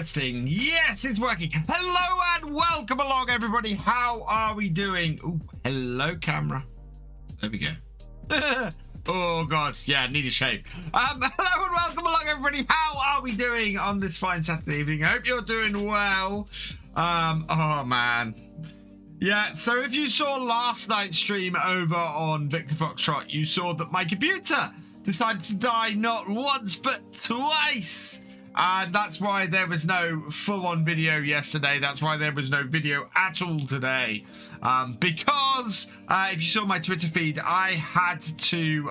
Testing. Yes, it's working. Hello and welcome along, everybody. How are we doing? Ooh, hello, camera. There we go. Oh, God. Yeah, need a shave. Hello and welcome along, everybody. How are we doing on this fine Saturday evening? I hope you're doing well. Oh, man. Yeah, so if you saw last night's stream over on Victor Foxtrot, you saw that my computer decided to die not once, but twice. And that's why there was no full-on video yesterday. That's why there was no video at all today. Because if you saw my Twitter feed, I had to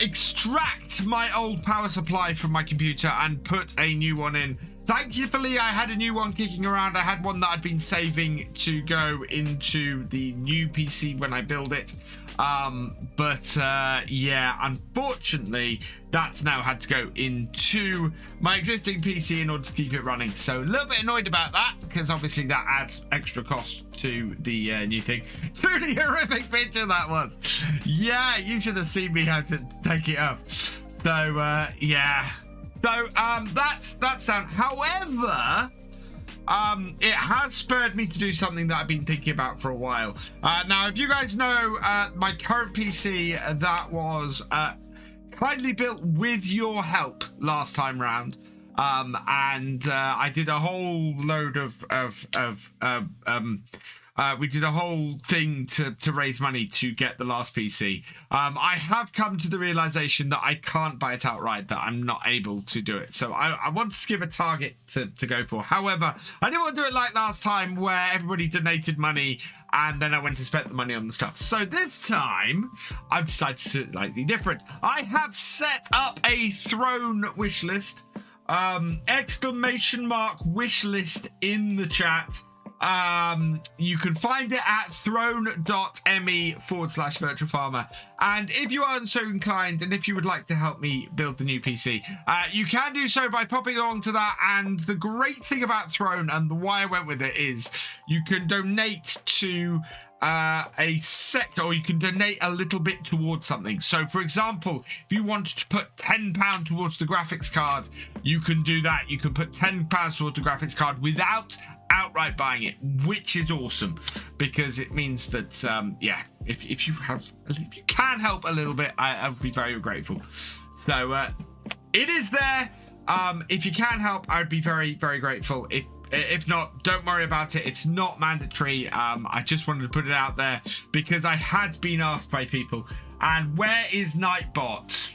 extract my old power supply from my computer and put a new one in. Thankfully, I had a new one kicking around. I had one that I'd been saving to go into the new PC when I build it. Yeah, unfortunately, that's now had to go into my existing PC in order to keep it running. So a little bit annoyed about that, because obviously that adds extra cost to the new thing. Truly horrific picture that was. Yeah, you should have seen me how to take it up. So, yeah. So, that's down. However, it has spurred me to do something that I've been thinking about for a while. Now, if you guys know, my current PC that was kindly built with your help last time round, and I did a whole load we did a whole thing to raise money to get the last PC. I have come to the realization that I can't buy it outright, that I'm not able to do it. So I wanted to give a target to go for. However, I didn't want to do it like last time where everybody donated money and then I went to spend the money on the stuff. So this time, I've decided to do it slightly different. I have set up a throne wish list. Exclamation mark wish list in the chat. You can find it at throne.me/virtual farmer. And if you aren't so inclined, and if you would like to help me build the new PC, you can do so by popping along to that. And the great thing about Throne, and why I went with it, is you can donate to or you can donate a little bit towards something. So for example, if you wanted to put £10 towards the graphics card, you can do that. You can put £10 towards the graphics card without outright buying it, which is awesome, because it means that yeah, if you can help a little bit, I would be very grateful. So it is there. If you can help, I would be very, very grateful. If not, don't worry about it. It's not mandatory. I just wanted to put it out there because I had been asked by people. And where is Nightbot?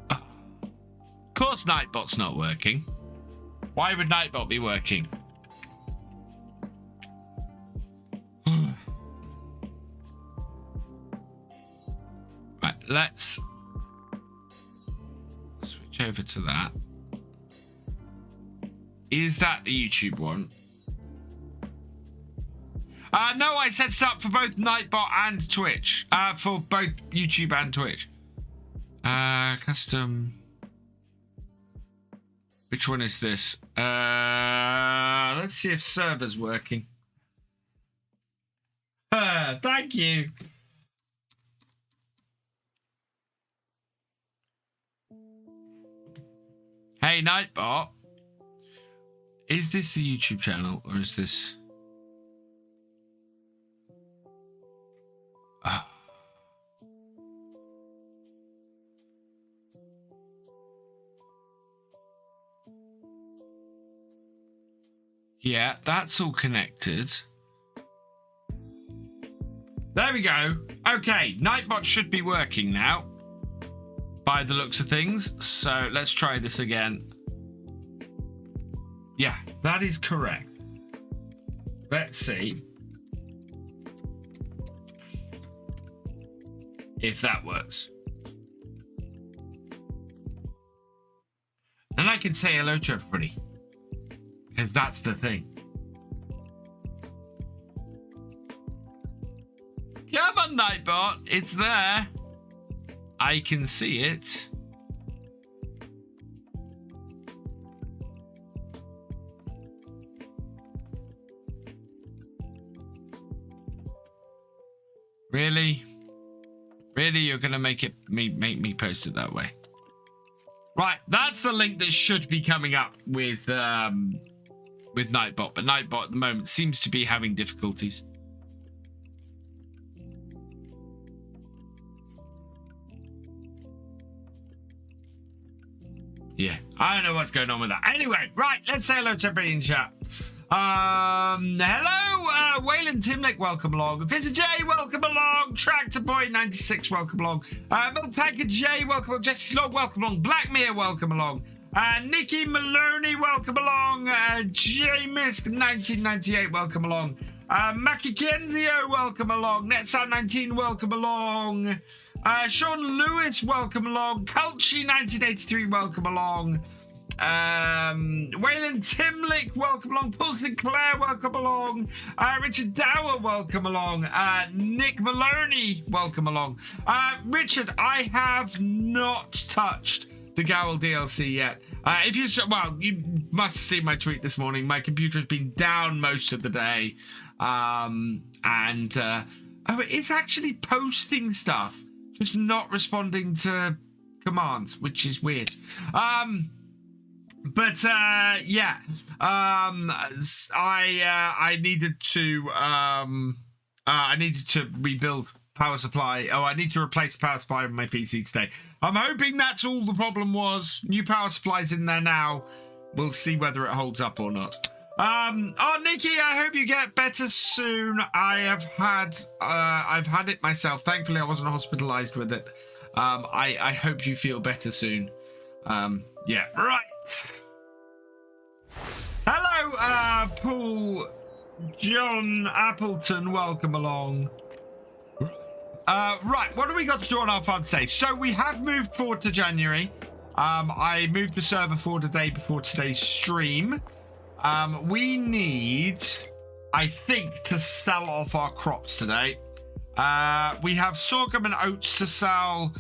Of course Nightbot's not working. Why would Nightbot be working? Right, let's switch over to that. Is that the YouTube one? No, I set it up for both Nightbot and Twitch. For both YouTube and Twitch. Custom. Which one is this? Let's see if server's working. Thank you. Hey, Nightbot. Is this the YouTube channel or is this? Oh. Yeah, that's all connected. There we go. Okay, Nightbot should be working now, by the looks of things. So let's try this again. Yeah, that is correct. Let's see if that works. And I can say hello to everybody, because that's the thing. Come on, Nightbot. It's there. I can see it. Really? Really, you're gonna make me post it that way? Right, that's the link that should be coming up with Nightbot, but Nightbot at the moment seems to be having difficulties. Yeah, I don't know what's going on with that. Anyway, right, let's say hello to everybody in chat. Hello, Wayland Timlick, welcome along. Thefisherj, welcome along. Tractor Boy 96, welcome along. FarmCatGR, welcome along. Jesse Slog, welcome along. Blackmere, welcome along. Nikki Maloney, welcome along. J Misk 1998, welcome along. Mackie Kenzio, welcome along. Netsound 19, welcome along. Sean Lewis, welcome along. Culchy 1983, welcome along. Wayland Timlick, welcome along. Paul Sinclair, welcome along. Richard Dower, welcome along. Nick Maloney, welcome along. Richard, I have not touched the Gowl DLC yet. If you well, you must see my tweet this morning. My computer has been down most of the day, oh, it's actually posting stuff, just not responding to commands, which is weird. But yeah, I needed to rebuild power supply. Oh, I need to replace the power supply on my PC today. I'm hoping that's all the problem was. New power supply's in there now. We'll see whether it holds up or not. Oh, Nikki, I hope you get better soon. I've had it myself. Thankfully, I wasn't hospitalized with it. I hope you feel better soon. Yeah, right. Hello, Paul John Appleton, welcome along. Right, what do we got to do on our farm today? So we have moved forward to January. I moved the server forward a day before today's stream. We need, I think, to sell off our crops today. We have sorghum and oats to sell.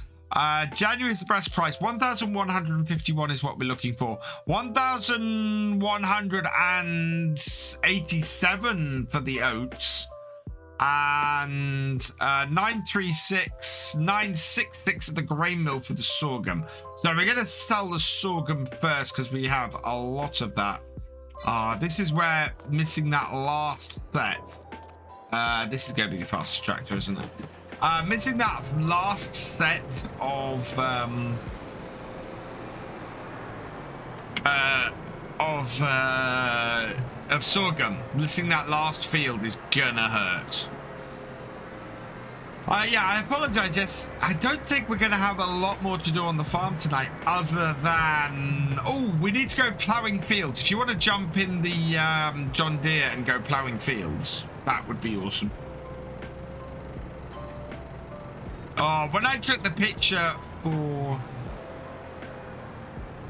January's the best price. 1,151 is what we're looking for. 1,187 for the oats. And 966 at the grain mill for the sorghum. So we're going to sell the sorghum first because we have a lot of that. This is where missing that last set. This is going to be the fastest tractor, isn't it? Missing that last set of sorghum. Missing that last field is gonna hurt. Yeah, I apologize, Jess. I don't think we're gonna have a lot more to do on the farm tonight, other than we need to go ploughing fields. If you want to jump in the John Deere and go ploughing fields, that would be awesome. Oh, when I took the picture for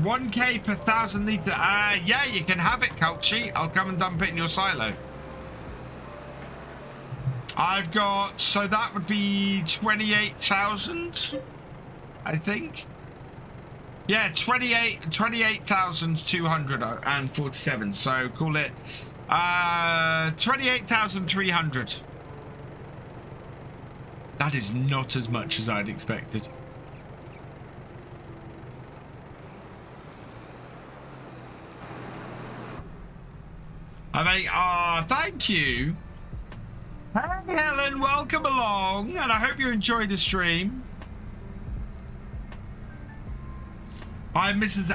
1K per 1,000 litre, yeah, you can have it, Culchy. I'll come and dump it in your silo. I've got, so that would be 28,000, I think. Yeah, 28,247. So call it 28,300. That is not as much as I'd expected. I mean, thank you. Hey, Helen, welcome along, and I hope you enjoy the stream. I'm Mrs.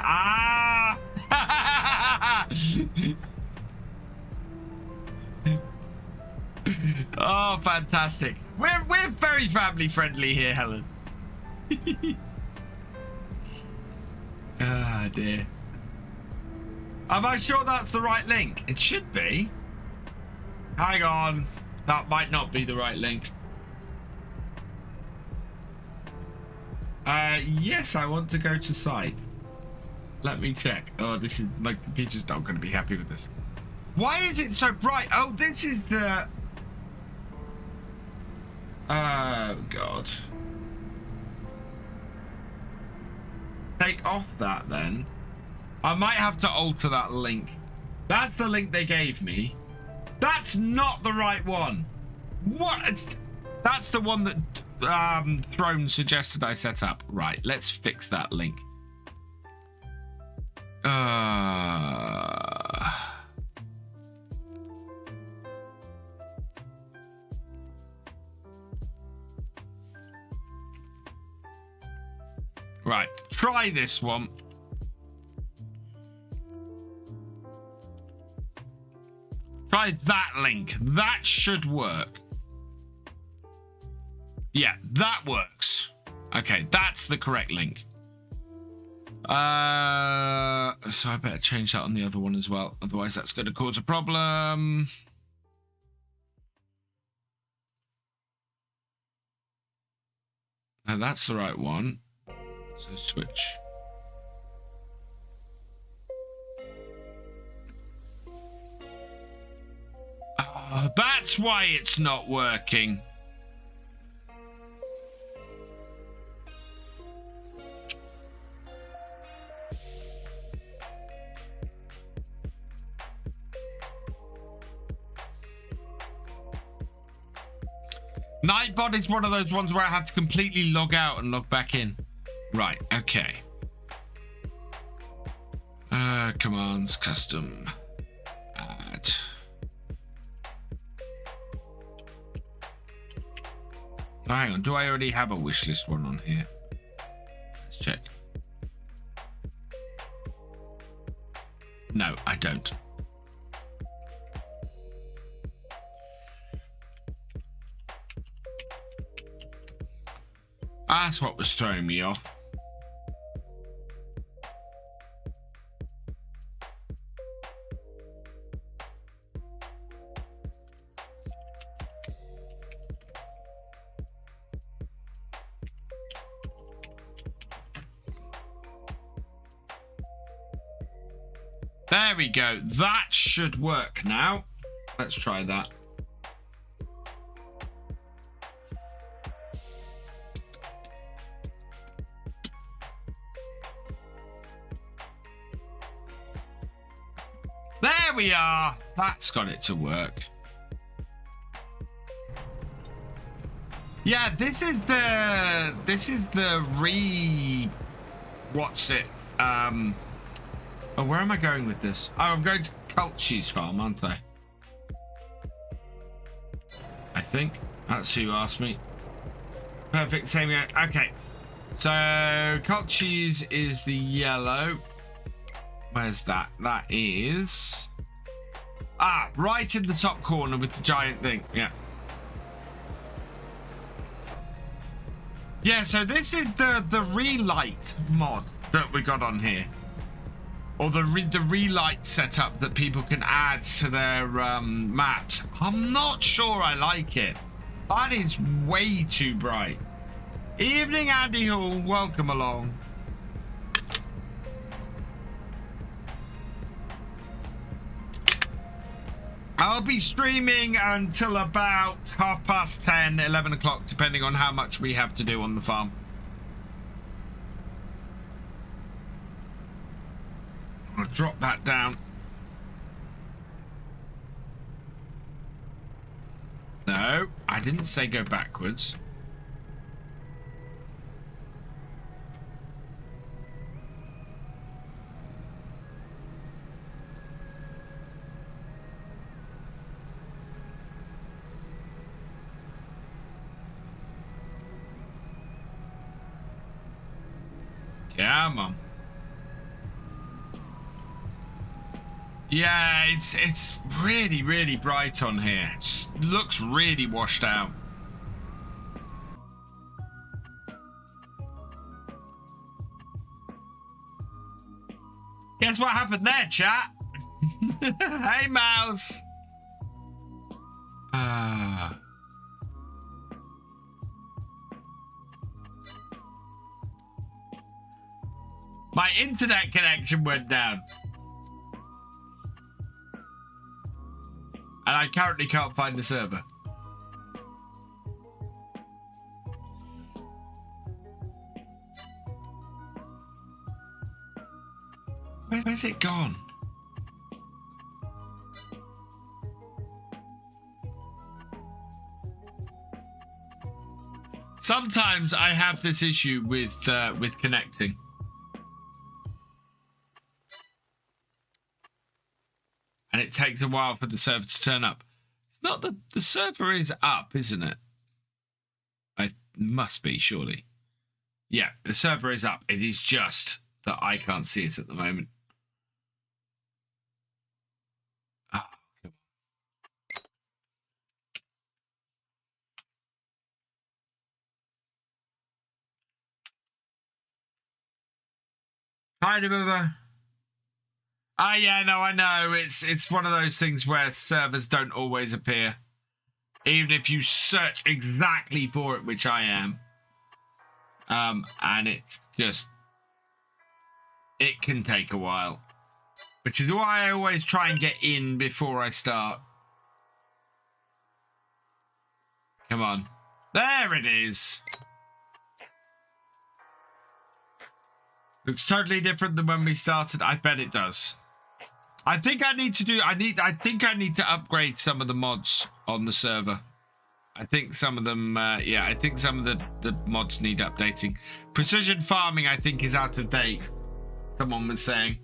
Oh, fantastic. We're very family friendly here, Helen. Ah, dear. Am I sure that's the right link? It should be. Hang on. That might not be the right link. Yes, I want to go to site. Let me check. Oh, this is, my computer's not going to be happy with this. Why is it so bright? Oh, this is the... Oh, God. Take off that, then. I might have to alter that link. That's the link they gave me. That's not the right one. What? That's the one that Throne suggested I set up. Right, let's fix that link. Right, try this one. Try that link. That should work. Yeah, that works. Okay, that's the correct link. So I better change that on the other one as well. Otherwise, that's going to cause a problem. No, that's the right one. So switch. That's why it's not working. Nightbot is one of those ones where I had to completely log out and log back in. Right, okay. Commands, custom, add. Oh, hang on, do I already have a wishlist one on here? Let's check. No, I don't. That's what was throwing me off. There we go. That should work now. Let's try that. There we are. That's got it to work. Yeah, this is the what's it? Oh, where am I going with this? Oh, I'm going to Galcomp's farm, aren't I? I think that's who asked me. Perfect, same. Okay, so Galcomp's is the yellow. Where's that? That is right in the top corner with the giant thing. Yeah, so this is the relight mod that we got on here. Or the relight setup that people can add to their maps. I'm not sure I like it. That is way too bright. Evening, Andy Hall. Welcome along. I'll be streaming until about 10:30, 11 o'clock, depending on how much we have to do on the farm. I'll drop that down. No, I didn't say go backwards. Come on. Yeah, it's really, really bright on here. It looks really washed out. Guess what happened there, chat? Hey, mouse. My internet connection went down. And I currently can't find the server. Where's it gone? Sometimes I have this issue with connecting. And it takes a while for the server to turn up. It's not that the server is up, isn't it? It must be, surely. Yeah, the server is up. It is just that I can't see it at the moment. Oh, come on. Kind of over. Ah, yeah, no, I know. It's one of those things where servers don't always appear. Even if you search exactly for it, which I am. And it's just... It can take a while. Which is why I always try and get in before I start. Come on. There it is. Looks totally different than when we started. I bet it does. I think I need to do... I think I need to upgrade some of the mods on the server. I think some of them... yeah, I think some of the mods need updating. Precision farming, I think, is out of date. Someone was saying.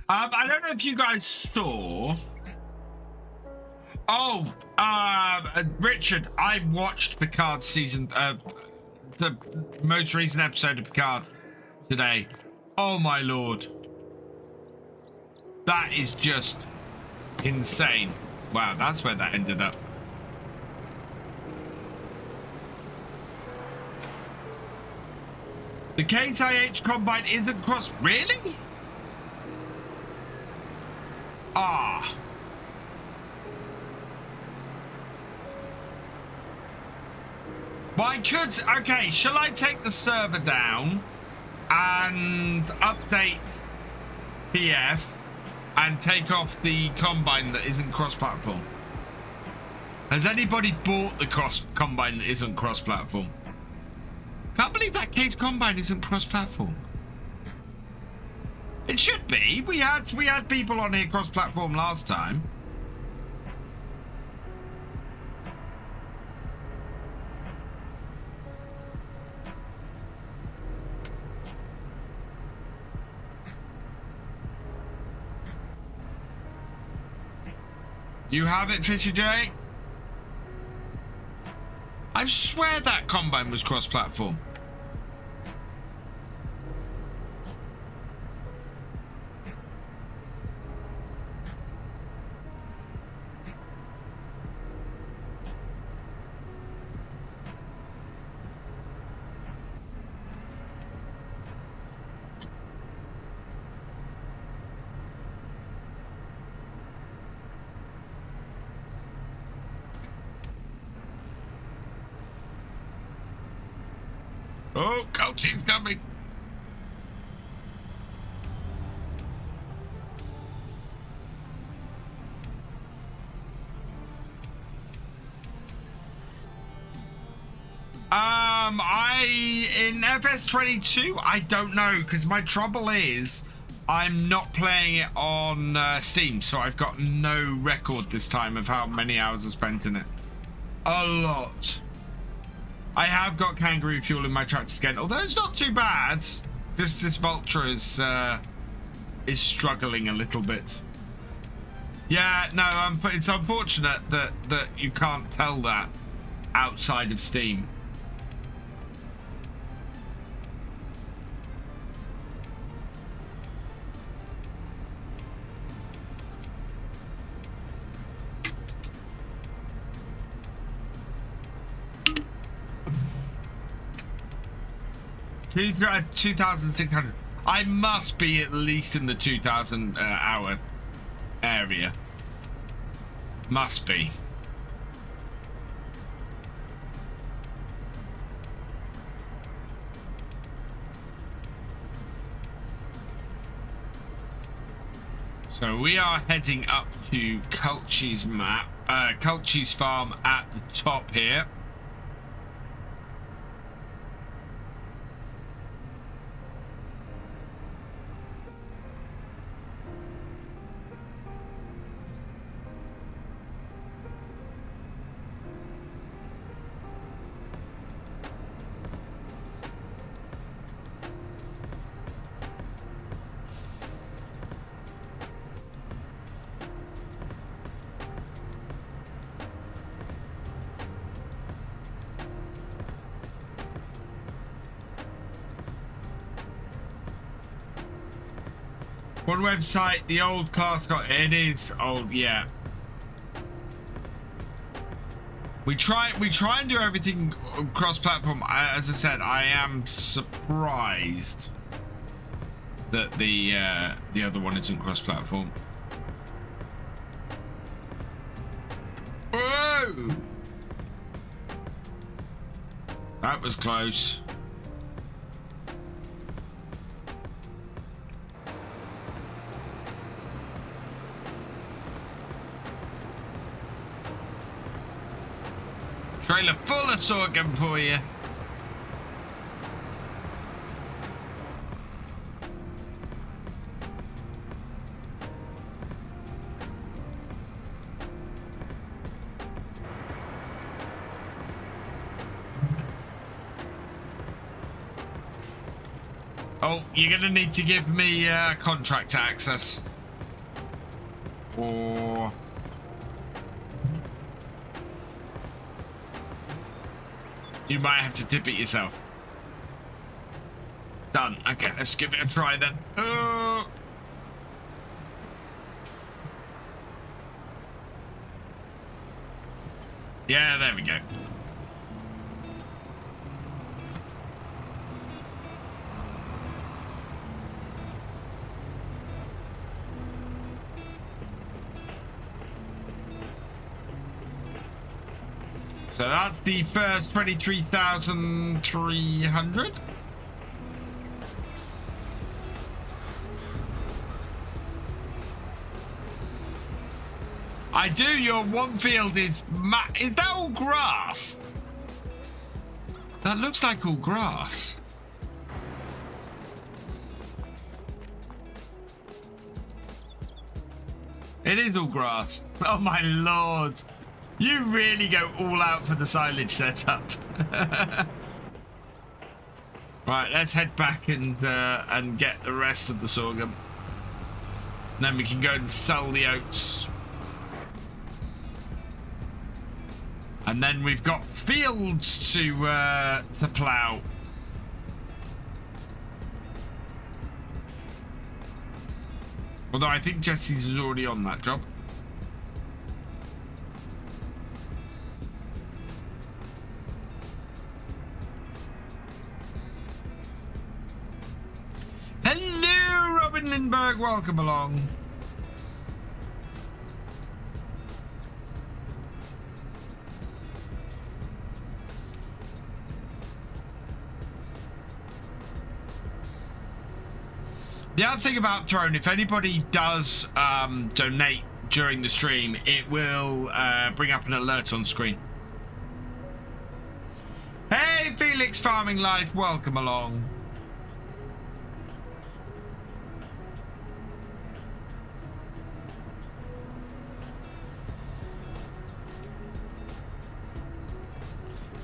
I don't know if you guys saw... Oh, Richard, I watched Picard's season... the most recent episode of Picard today. Oh, my lord. That is just insane. Wow, that's where that ended up. The KTIH Combine isn't cross... Really? Ah. Well, I could... Okay, shall I take the server down and update PF and take off the Combine that isn't cross-platform? Has anybody bought the Combine that isn't cross-platform? Can't believe that Case Combine isn't cross-platform. It should be. We had people on here cross-platform last time. You have it, Thefisherj? I swear that Combine was cross-platform. Oh, coaching's coming. In FS22, I don't know, because my trouble is I'm not playing it on Steam, so I've got no record this time of how many hours I spent in it. A lot. I have got kangaroo fuel in my tractor again, although it's not too bad. Just this Vulture is struggling a little bit. Yeah, no, it's unfortunate that you can't tell that outside of Steam. $2,600. I must be at least in the 2,000 hour area. Must be. So we are heading up to Culchie's map, Culchie's farm at the top here. One website, the old class got it is old, yeah. We try and do everything cross-platform. As I said, I am surprised that the other one isn't cross-platform. Whoa! That was close. Trailer full of sorghum for you. Oh, you're gonna need to give me contract access. Or you might have to tip it yourself. Done. Okay, let's give it a try then. Yeah, there we go. So that's the first 23,300. I do. Your one field is that all grass? That looks like all grass. It is all grass. Oh my lord. You really go all out for the silage setup. Right, let's head back and get the rest of the sorghum. And then we can go and sell the oats. And then we've got fields to plough. Although I think Jesse's is already on that job. Hello, Robin Lindbergh. Welcome along. The other thing about Throne, if anybody does donate during the stream, it will bring up an alert on screen. Hey, Felix Farming Life, welcome along.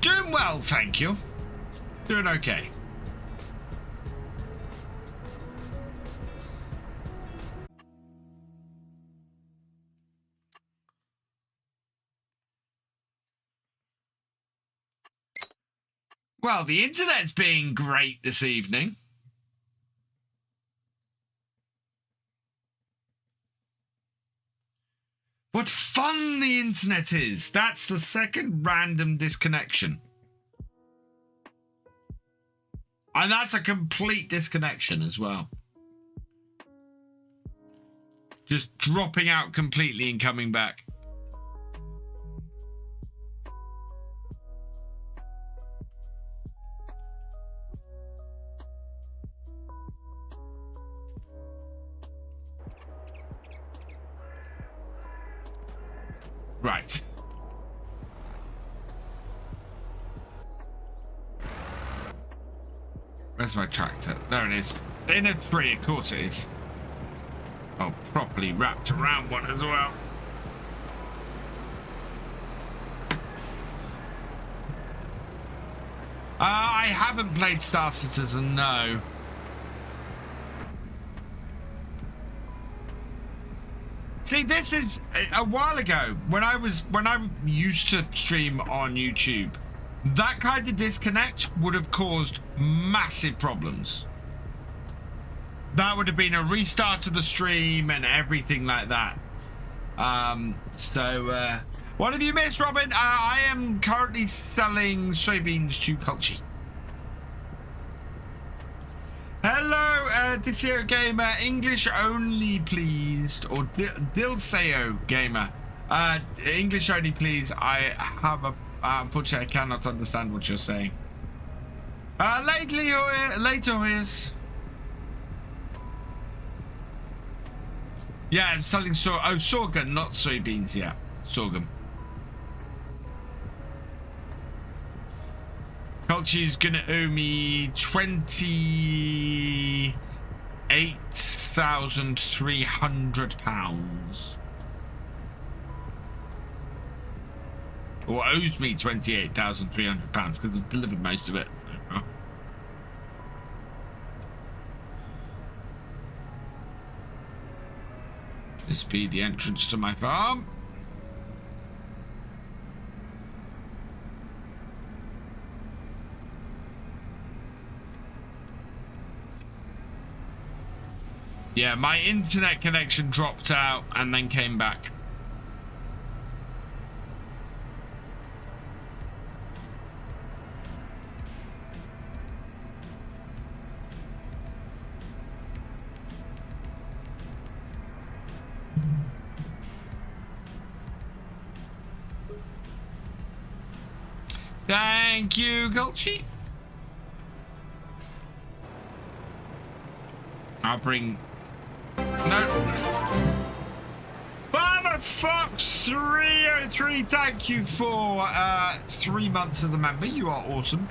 Doing well, thank you. Doing okay. Well, the internet's being great this evening. What fun the internet is. That's the second random disconnection. And that's a complete disconnection as well. Just dropping out completely and coming back. Right. Where's my tractor? There it is. In a tree, of course it is. Oh, properly wrapped around one as well. I haven't played Star Citizen, no. See, this is a while ago when I used to stream on YouTube. That kind of disconnect would have caused massive problems. that would have been a restart of the stream and everything like that. What have you missed, Robin? I am currently selling soybeans to Culchi. Hello, Thefisherj Gamer. English only, please. Or Dilseo Gamer. English only, please. I have a... unfortunately, I cannot understand what you're saying. Later, yes. Yeah, I'm selling sorghum, not soybeans. Yeah, sorghum. Culchi's gonna owe me £28,300. Or owes me £28,300 because I've delivered most of it. This be the entrance to my farm. Yeah, my internet connection dropped out and then came back. Thank you, Gulchi. I'll bring... No. Farmer Fox 303, thank you for 3 months as a member. You are awesome.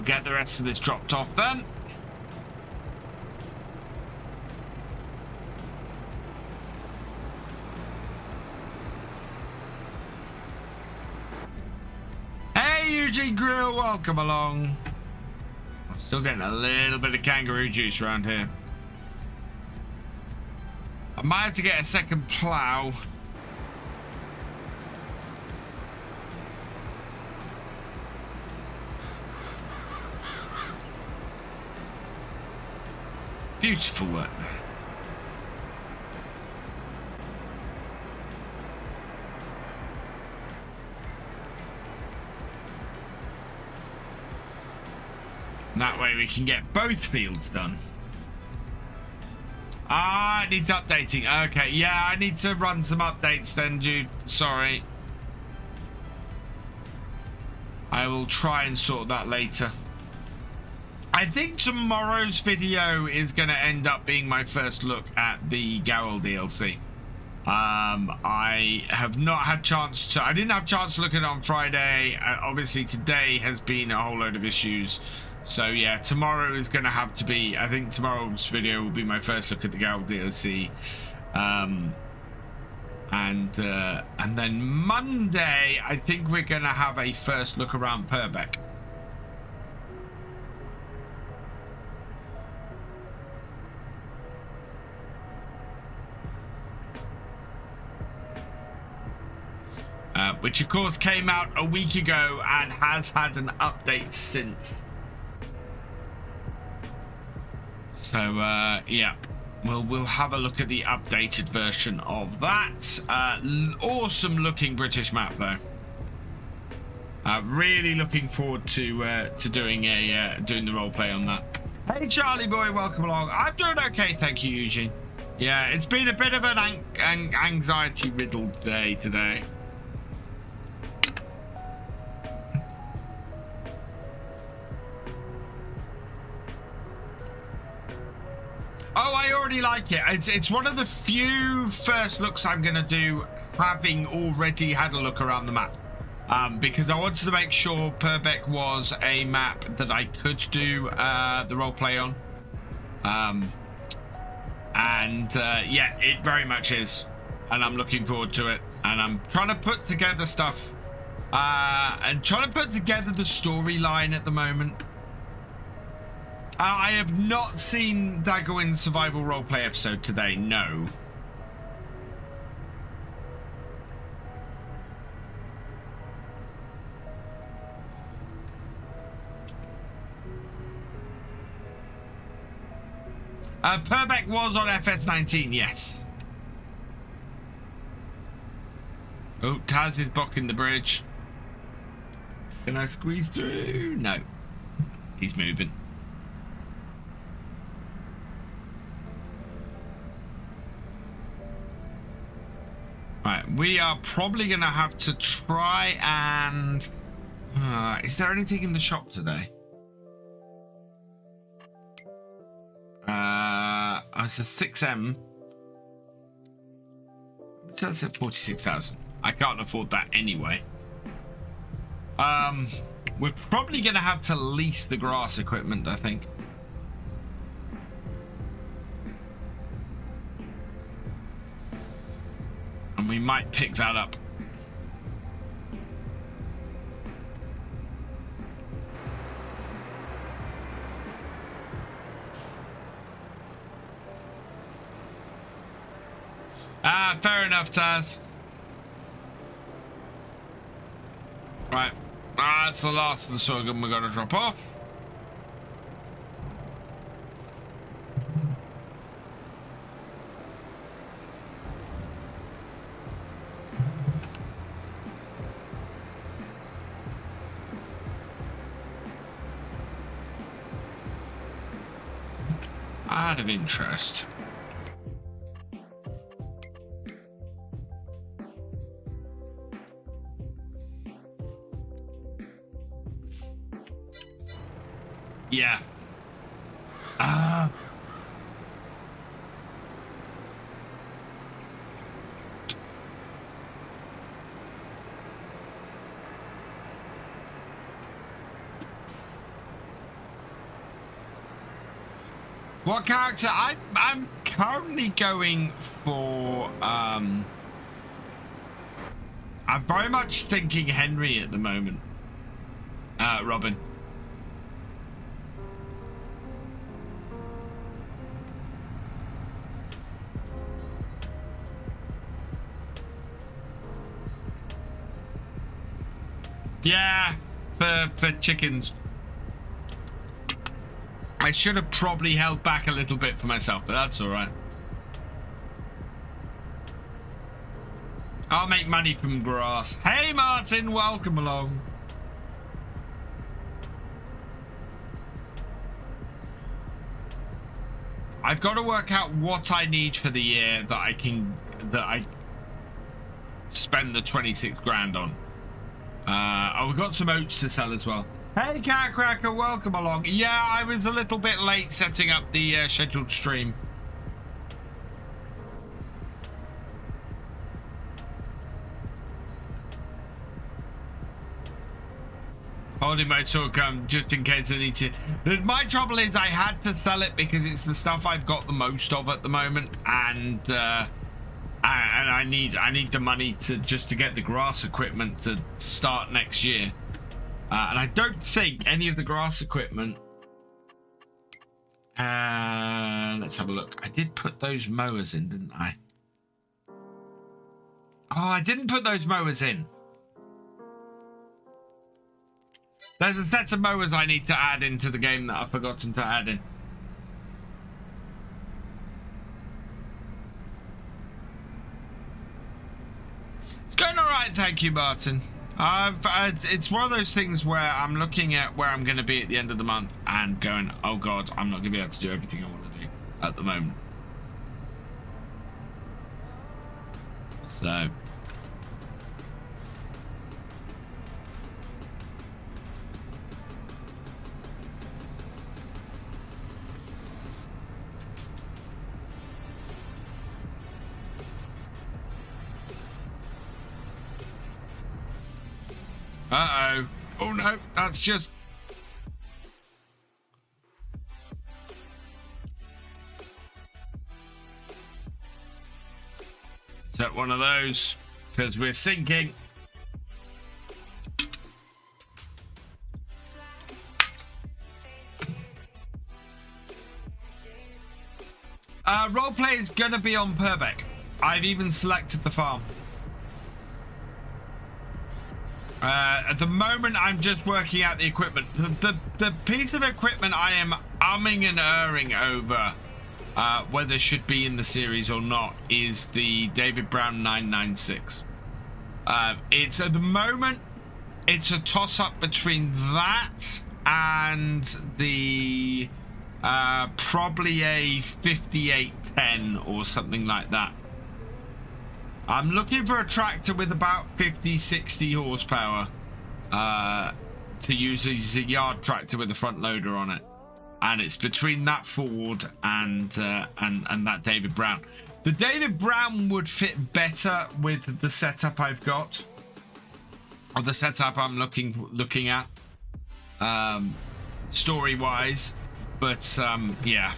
Get the rest of this dropped off then. Hey Eugene Grill, welcome along. I'm still getting a little bit of kangaroo juice around here. I might have to get a second plow. Beautiful work. And that way we can get both fields done. Ah, it needs updating. Okay, yeah, I need to run some updates then, dude. Sorry. I will try and sort that later. I think tomorrow's video is going to end up being my first look at the Gareth DLC. I have not had chance to... I didn't have a chance to look at it on Friday. Obviously, today has been a whole load of issues. So, yeah, tomorrow is going to have to be... I think tomorrow's video will be my first look at the Gareth DLC. And then Monday, I think we're going to have a first look around Purbeck. Which of course came out a week ago and has had an update since. So yeah, we'll have a look at the updated version of that. Awesome looking British map though. Really looking forward to doing the roleplay on that. Hey Charlie boy, welcome along. I'm doing okay, thank you Eugene. Yeah, it's been a bit of an anxiety riddled day today. Oh, I already like it. It's one of the few first looks I'm going to do having already had a look around the map. Because I wanted to make sure Purbeck was a map that I could do the roleplay on. Yeah, it very much is. And I'm looking forward to it. And I'm trying to put together stuff And trying to put together the storyline at the moment. I have not seen Daggerwin's survival roleplay episode today, no. Purbeck was on FS19, yes. Oh, Taz is blocking the bridge. Can I squeeze through? No. He's moving. Right, we are probably going to have to try and... is there anything in the shop today? It's a 6M. That's at 46,000. I can't afford that anyway. We're probably going to have to lease the grass equipment, I think. And we might pick that up. Fair enough, Taz. Right. That's the last of the sorghum we're going to drop off. Out of interest. Yeah. What character? I'm currently going for I'm very much thinking Henry at the moment. Robin. Yeah, for chickens. I should have probably held back a little bit for myself, but that's all right. I'll make money from grass. Hey, Martin, welcome along. I've got to work out what I need for the year that I spend the 26 grand on. We've got some oats to sell as well. Hey, Cat Cracker, welcome along. Yeah, I was a little bit late setting up the scheduled stream. Holding my talk just in case I need to. My trouble is I had to sell it because it's the stuff I've got the most of at the moment, and I need the money to get the grass equipment to start next year. And I don't think any of the grass equipment. Let's have a look. I did put those mowers in, didn't I? Oh, I didn't put those mowers in. There's a set of mowers I need to add into the game that I've forgotten to add in. It's going all right, thank you, Martin. It's one of those things where I'm looking at where I'm going to be at the end of the month and going, oh God, I'm not going to be able to do everything I want to do at the moment. So. Uh-oh. Oh no, that's just... Set one of those, because we're sinking. Roleplay is going to be on Purbeck. I've even selected the farm. At the moment, I'm just working out the equipment. The piece of equipment I am umming and erring over whether it should be in the series or not is the David Brown 996. It's at the moment, it's a toss-up between that and the probably a 5810 or something like that. I'm looking for a tractor with about 50-60 horsepower to use as a yard tractor with a front loader on it, and it's between that Ford and that David Brown. The David Brown would fit better with the setup I've got, or the setup I'm looking at, story wise, but yeah.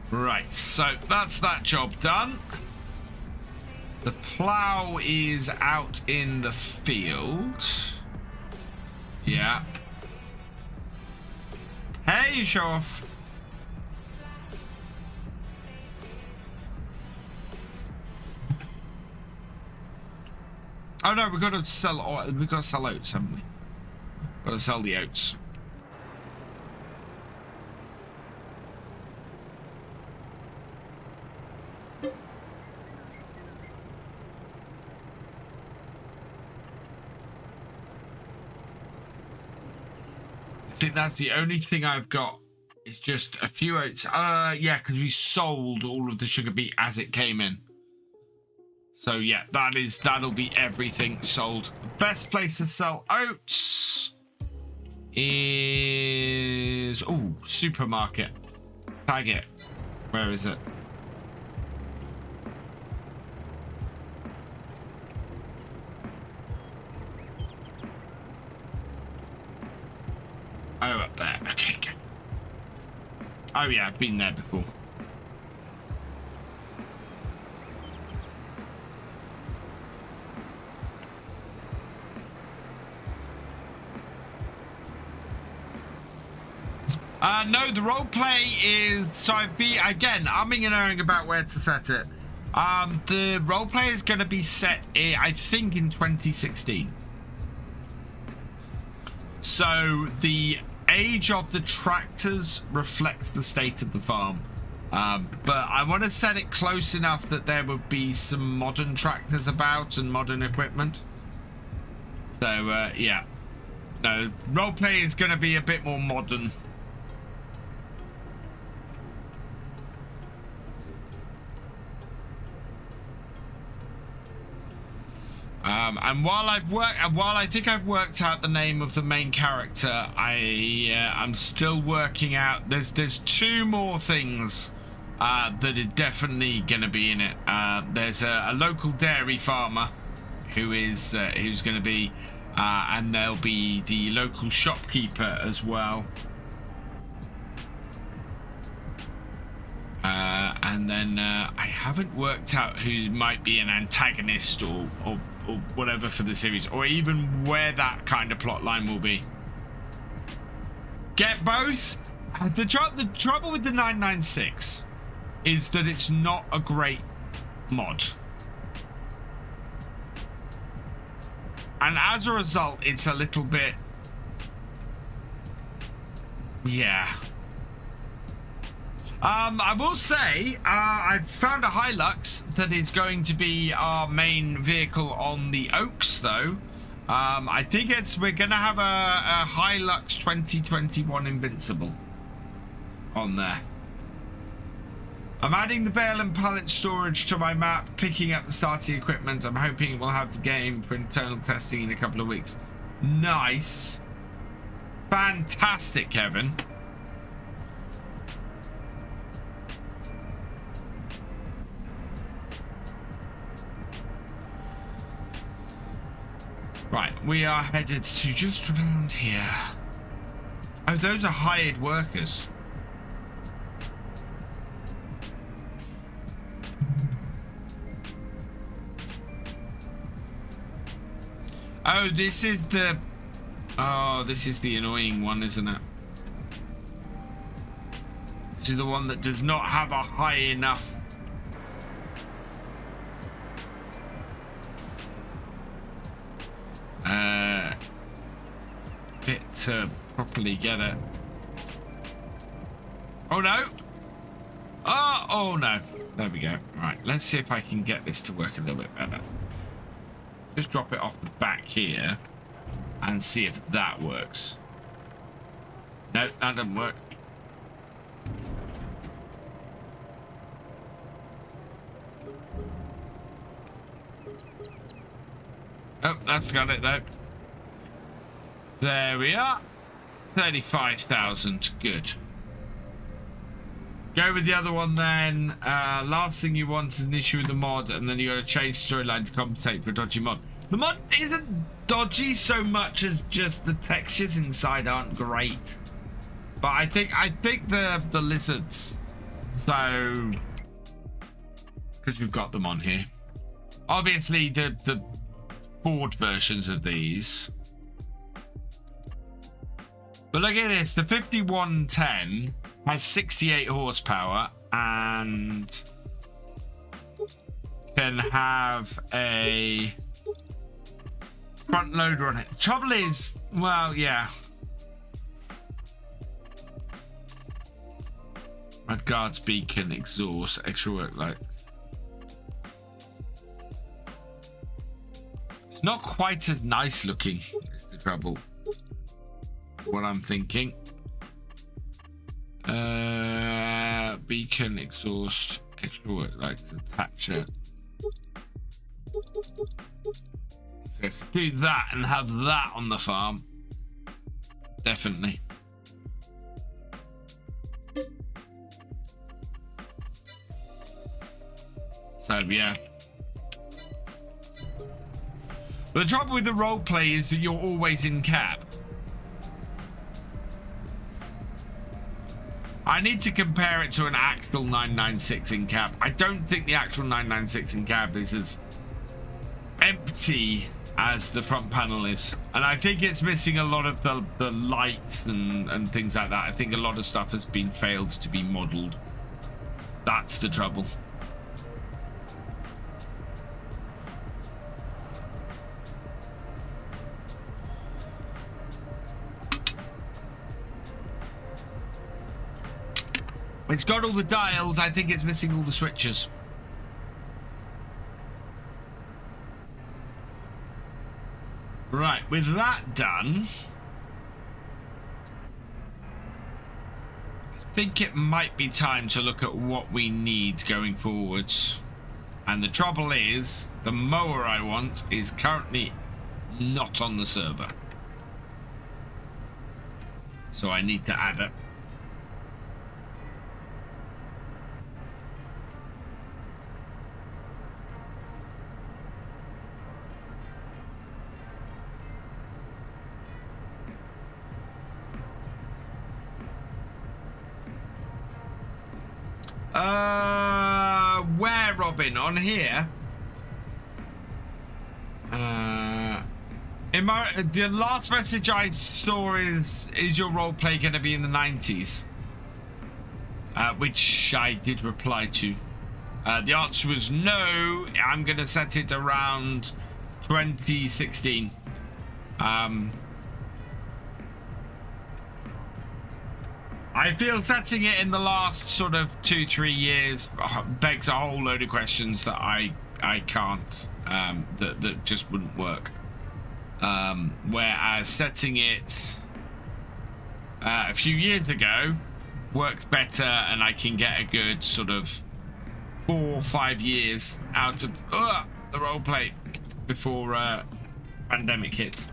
Right, so that's that job done. The plow is out in the field. Yeah. Hey, you show off. Oh no, we've got to sell oats, haven't we? Got to sell the oats. I think that's the only thing I've got. It's just a few oats. Yeah, because we sold all of the sugar beet as it came in. So yeah, that'll be everything sold. The best place to sell oats is supermarket. Tag it. Where is it? Oh, up there. Okay, good. Oh yeah, I've been there before. No, the role play is, so I've been, again, umming and erring about where to set it. The role play is going to be set, I think, in 2016. So the age of the tractors reflects the state of the farm. But I want to set it close enough that there would be some modern tractors about and modern equipment. So, yeah. No, roleplay is going to be a bit more modern. And while I think I've worked out the name of the main character, I'm still working out. There's two more things that are definitely going to be in it. There's a local dairy farmer who's going to be, and there'll be the local shopkeeper as well. And then I haven't worked out who might be an antagonist or whatever for the series, or even where that kind of plot line will be. Get both. The trouble with the 996 is that it's not a great mod, and as a result, it's a little bit, yeah. I will say, I've found a Hilux that is going to be our main vehicle on the Oaks, though. I think we're going to have a Hilux 2021 Invincible on there. I'm adding the bale and pallet storage to my map, picking up the starting equipment. I'm hoping it will have the game for internal testing in a couple of weeks. Nice. Fantastic, Kevin. Right, we are headed to just around here. Oh, those are hired workers. Oh, this is the... Oh, this is the annoying one, isn't it? This is the one that does not have a high enough... bit to properly get it. Oh no! Oh no! There we go. Right, let's see if I can get this to work a little bit better. Just drop it off the back here and see if that works. No, that doesn't work. Oh, that's got it though. There we are. 35,000. Good. Go with the other one then. Last thing you want is an issue with the mod, and then you got to change storyline to compensate for a dodgy mod. The mod isn't dodgy so much as just the textures inside aren't great. But I think the lizards. So, because we've got them on here. Obviously the Ford versions of these. But look at this, the 5110 has 68 horsepower and can have a front loader on it. The trouble is, well, yeah. Guards beacon, exhaust, extra workload. It's not quite as nice looking, is the trouble. What I'm thinking. Beacon, exhaust, extra work, like attach it. So if we do that and have that on the farm, definitely. So yeah. But the trouble with the roleplay is that you're always in cab. I need to compare it to an actual 996 in cab. I don't think the actual 996 in cab is as empty as the front panel is. And I think it's missing a lot of the lights and things like that. I think a lot of stuff has been failed to be modeled. That's the trouble. It's got all the dials. I think it's missing all the switches. Right, with that done, I think it might be time to look at what we need going forwards. And the trouble is, the mower I want is currently not on the server. So I need to add it. Where, Robin? On here? The last message I saw is your roleplay going to be in the 90s? Which I did reply to. The answer was no. I'm going to set it around 2016. I feel setting it in the last sort of 2-3 years begs a whole load of questions that I can't, that just wouldn't work. Whereas setting it a few years ago worked better, and I can get a good sort of 4 or 5 years out of the roleplay before pandemic hits.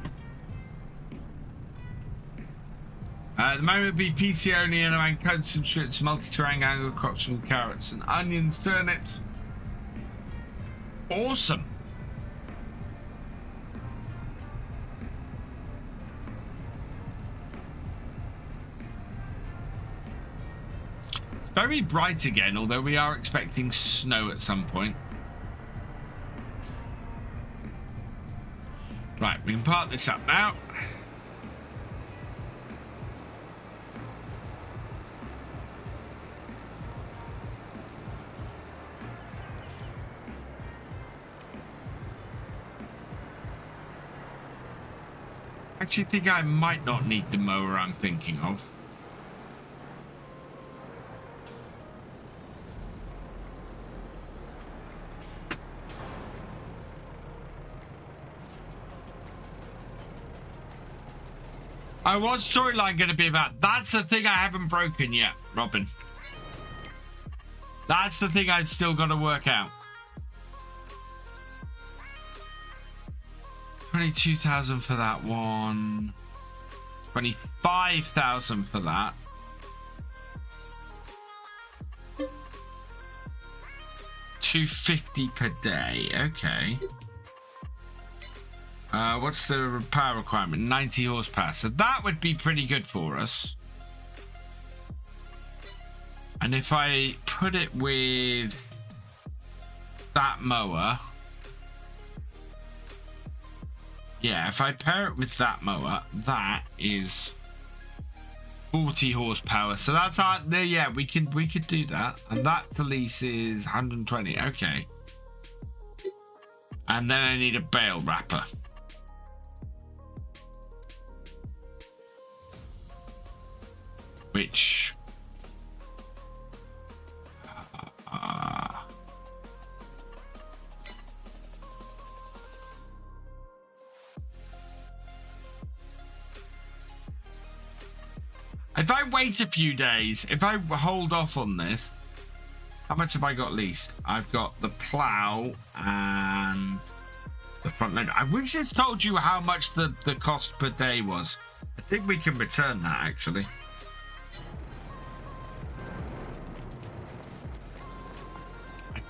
At the moment, it'd be PC only, and I'm cutting some strips, multi-terrain angle crops from carrots and onions, turnips. Awesome. It's very bright again, although we are expecting snow at some point. Right, We can park this up now. I actually think I might not need the mower I'm thinking of. What's storyline going to be about? That's the thing I haven't broken yet, Robin. That's the thing I've still got to work out. 22,000 for that one. 25,000 for that. $250 per day. Okay. What's the power requirement? 90 horsepower. So that would be pretty good for us. And if I put it with that mower. Yeah, if I pair it with that mower, that is 40 horsepower. So that's our, yeah, we could do that. And that the lease is 120. Okay. And then I need a bale wrapper. Which if I wait a few days, if I hold off on this, how much have I got leased? I've got the plow and the front loader. I wish it told you how much the cost per day was. I think we can return that actually.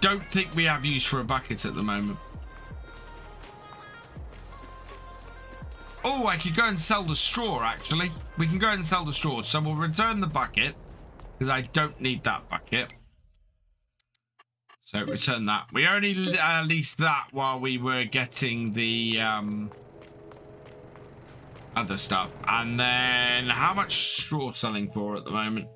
Don't think we have use for a bucket at the moment. Oh, I could go and sell the straw actually. We can go and sell the straw. So we'll return the bucket because I don't need that bucket. So return that. We only leased that while we were getting the other stuff. And then how much straw selling for at the moment?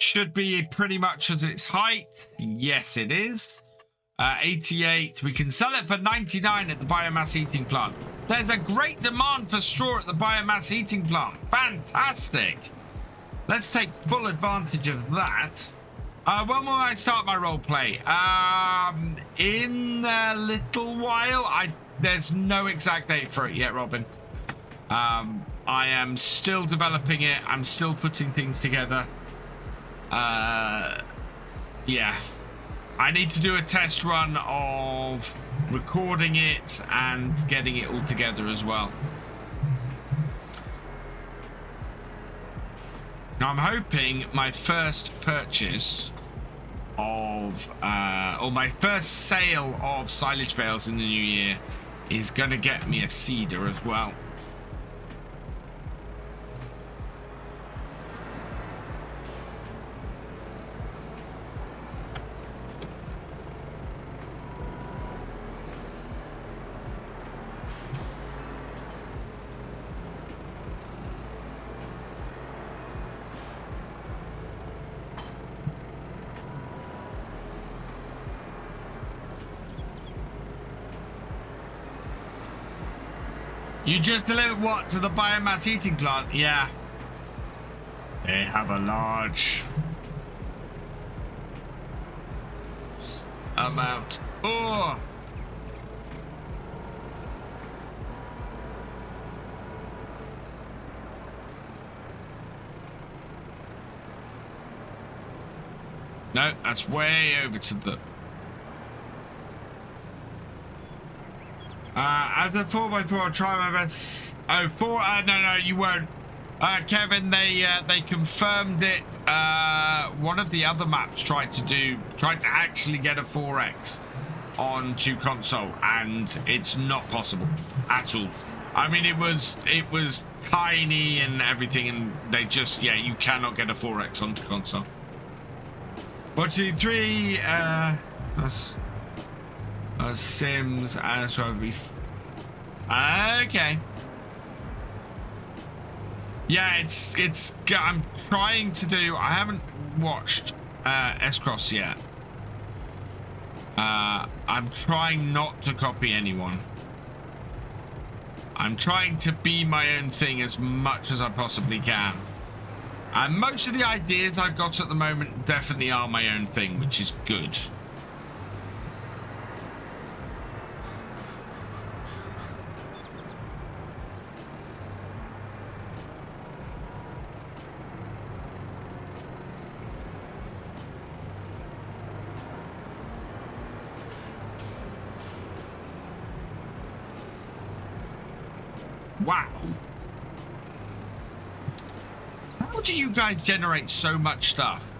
Should be pretty much as its height. Yes, it is. 88. We can sell it for 99 at the biomass heating plant. There's a great demand for straw at the biomass heating plant. Fantastic. Let's take full advantage of that. When will I start my role play? In a little while. There's no exact date for it yet, Robin. I am still developing it. I'm still putting things together. Yeah, I need to do a test run of recording it and getting it all together as well. Now I'm hoping my first purchase of or my first sale of silage bales in the new year is gonna get me a seeder as well. You just delivered what to the biomass heating plant? Yeah. They have a large amount. Oh. No, that's way over to the... as a 4x4, I'll try my best. Oh, no, you won't. Kevin, they confirmed it. One of the other maps tried to actually get a 4x onto console, and it's not possible at all. I mean, it was tiny and everything, and they just, yeah, you cannot get a 4x onto console. 1, 2, 3. That's Sims, and so it'll be Okay. Yeah, I'm trying to do. I haven't watched S-Cross yet. I'm trying not to copy anyone. I'm trying to be my own thing as much as I possibly can. And most of the ideas I've got at the moment definitely are my own thing, which is good. Wow. How do you guys generate so much stuff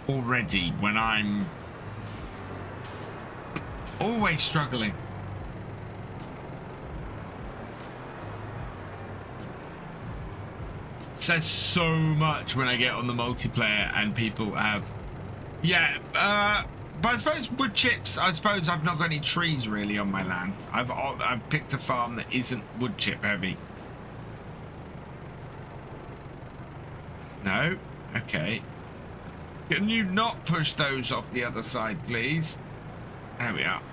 already when I'm always struggling? It says so much when I get on the multiplayer and people have... Yeah, but I suppose wood chips, I suppose I've not got any trees really on my land. I've picked a farm that isn't wood chip heavy. No? Okay. Can you not push those off the other side, please? There we are.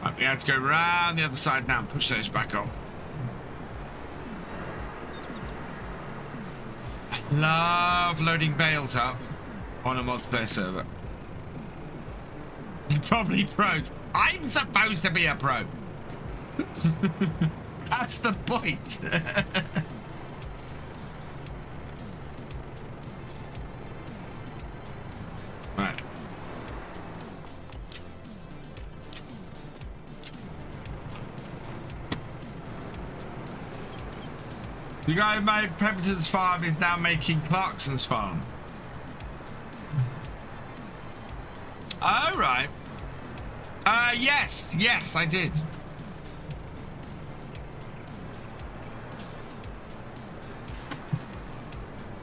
Right, we have to go round the other side now and push those back on. I love loading bales up on a multiplayer server. You're probably pros. I'm supposed to be a pro. That's the point. Right. The guy who made Pemberton's farm is now making Clarkson's farm. Oh, right. Yes, I did.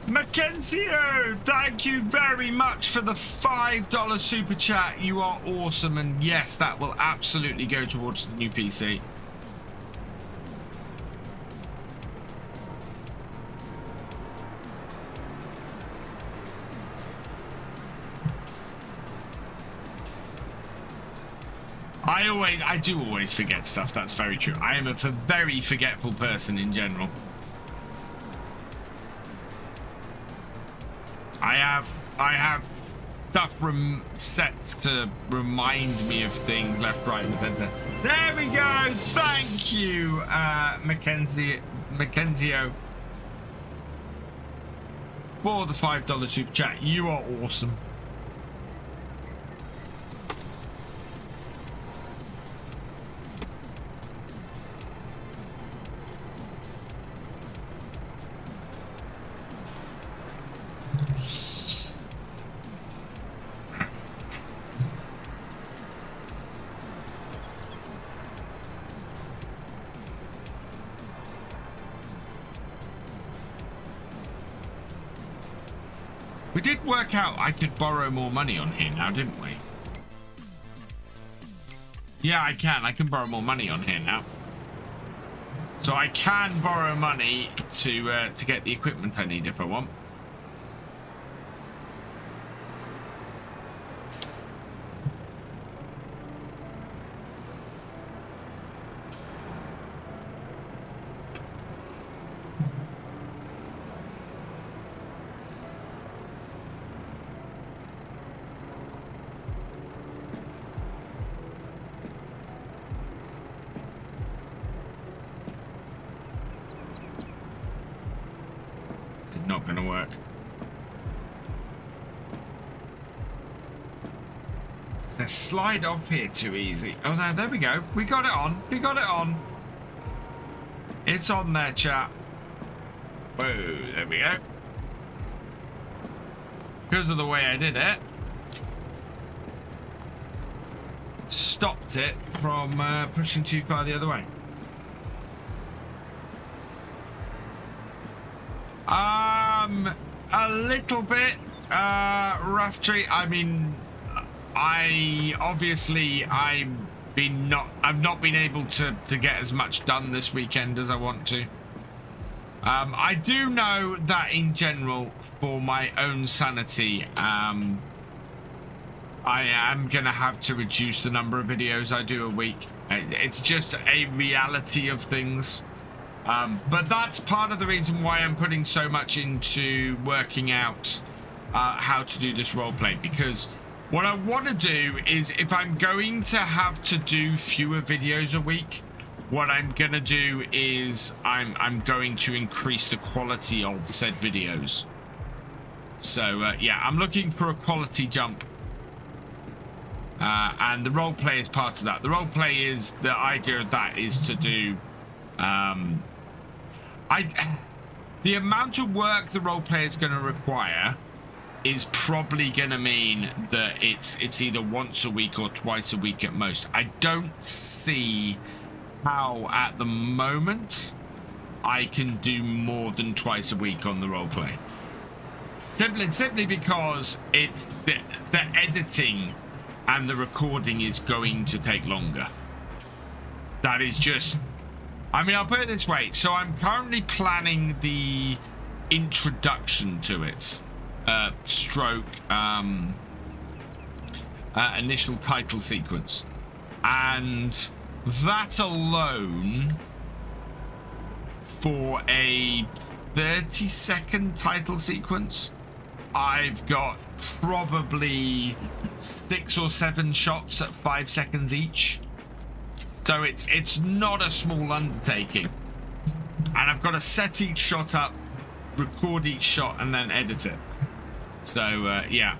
Mackenzio, thank you very much for the $5 super chat. You are awesome, and yes, that will absolutely go towards the new PC. I do always forget stuff. That's very true. I am a very forgetful person in general. I have stuff set to remind me of things left, right, and center. There we go. Thank you, Mackenzio, for the $5 super chat. You are awesome. We did work out I could borrow more money on here now, didn't we? Yeah, I can borrow more money on here now. So I can borrow money to get the equipment I need if I want. Not going to work. Let's slide off here too easy. Oh no, there we go. We got it on. We got it on. It's on there, chat. Whoa, there we go. Because of the way I did it, stopped it from pushing too far the other way. A little bit rough tree. I mean, I'm I've not been able to get as much done this weekend as I want to. I do know that in general, for my own sanity, I am gonna have to reduce the number of videos I do a week. It's just a reality of things. But that's part of the reason why I'm putting so much into working out how to do this roleplay, because what I want to do is, if I'm going to have to do fewer videos a week, what I'm going to do is I'm going to increase the quality of said videos. So, yeah, I'm looking for a quality jump. And the roleplay is part of that. The roleplay is, the idea of that is to do... the amount of work the roleplay is going to require is probably going to mean that it's either once a week or twice a week at most. I don't see how at the moment I can do more than twice a week on the roleplay. Simply because it's the editing and the recording is going to take longer. That is just... I mean, I'll put it this way. So I'm currently planning the introduction to it. Stroke initial title sequence. And that alone, for a 30-second title sequence, I've got probably 6 or 7 shots at 5 seconds each. So it's not a small undertaking. And I've got to set each shot up, record each shot, and then edit it. So, yeah.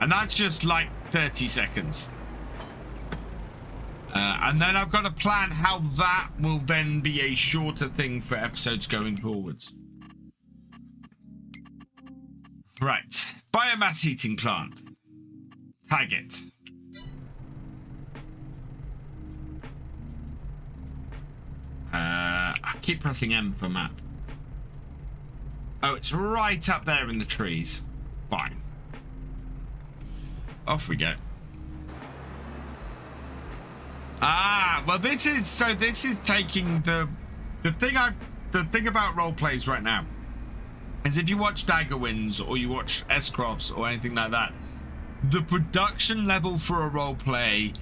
And that's just like 30 seconds. And then I've got to plan how that will then be a shorter thing for episodes going forwards. Right. Biomass heating plant. Tag it. I keep pressing M for map. Oh, it's right up there in the trees. Fine. Off we go. Ah, well, this is taking the thing about role plays right now is, if you watch Daggerwinds or you watch S-Crofts or anything like that, the production level for a role play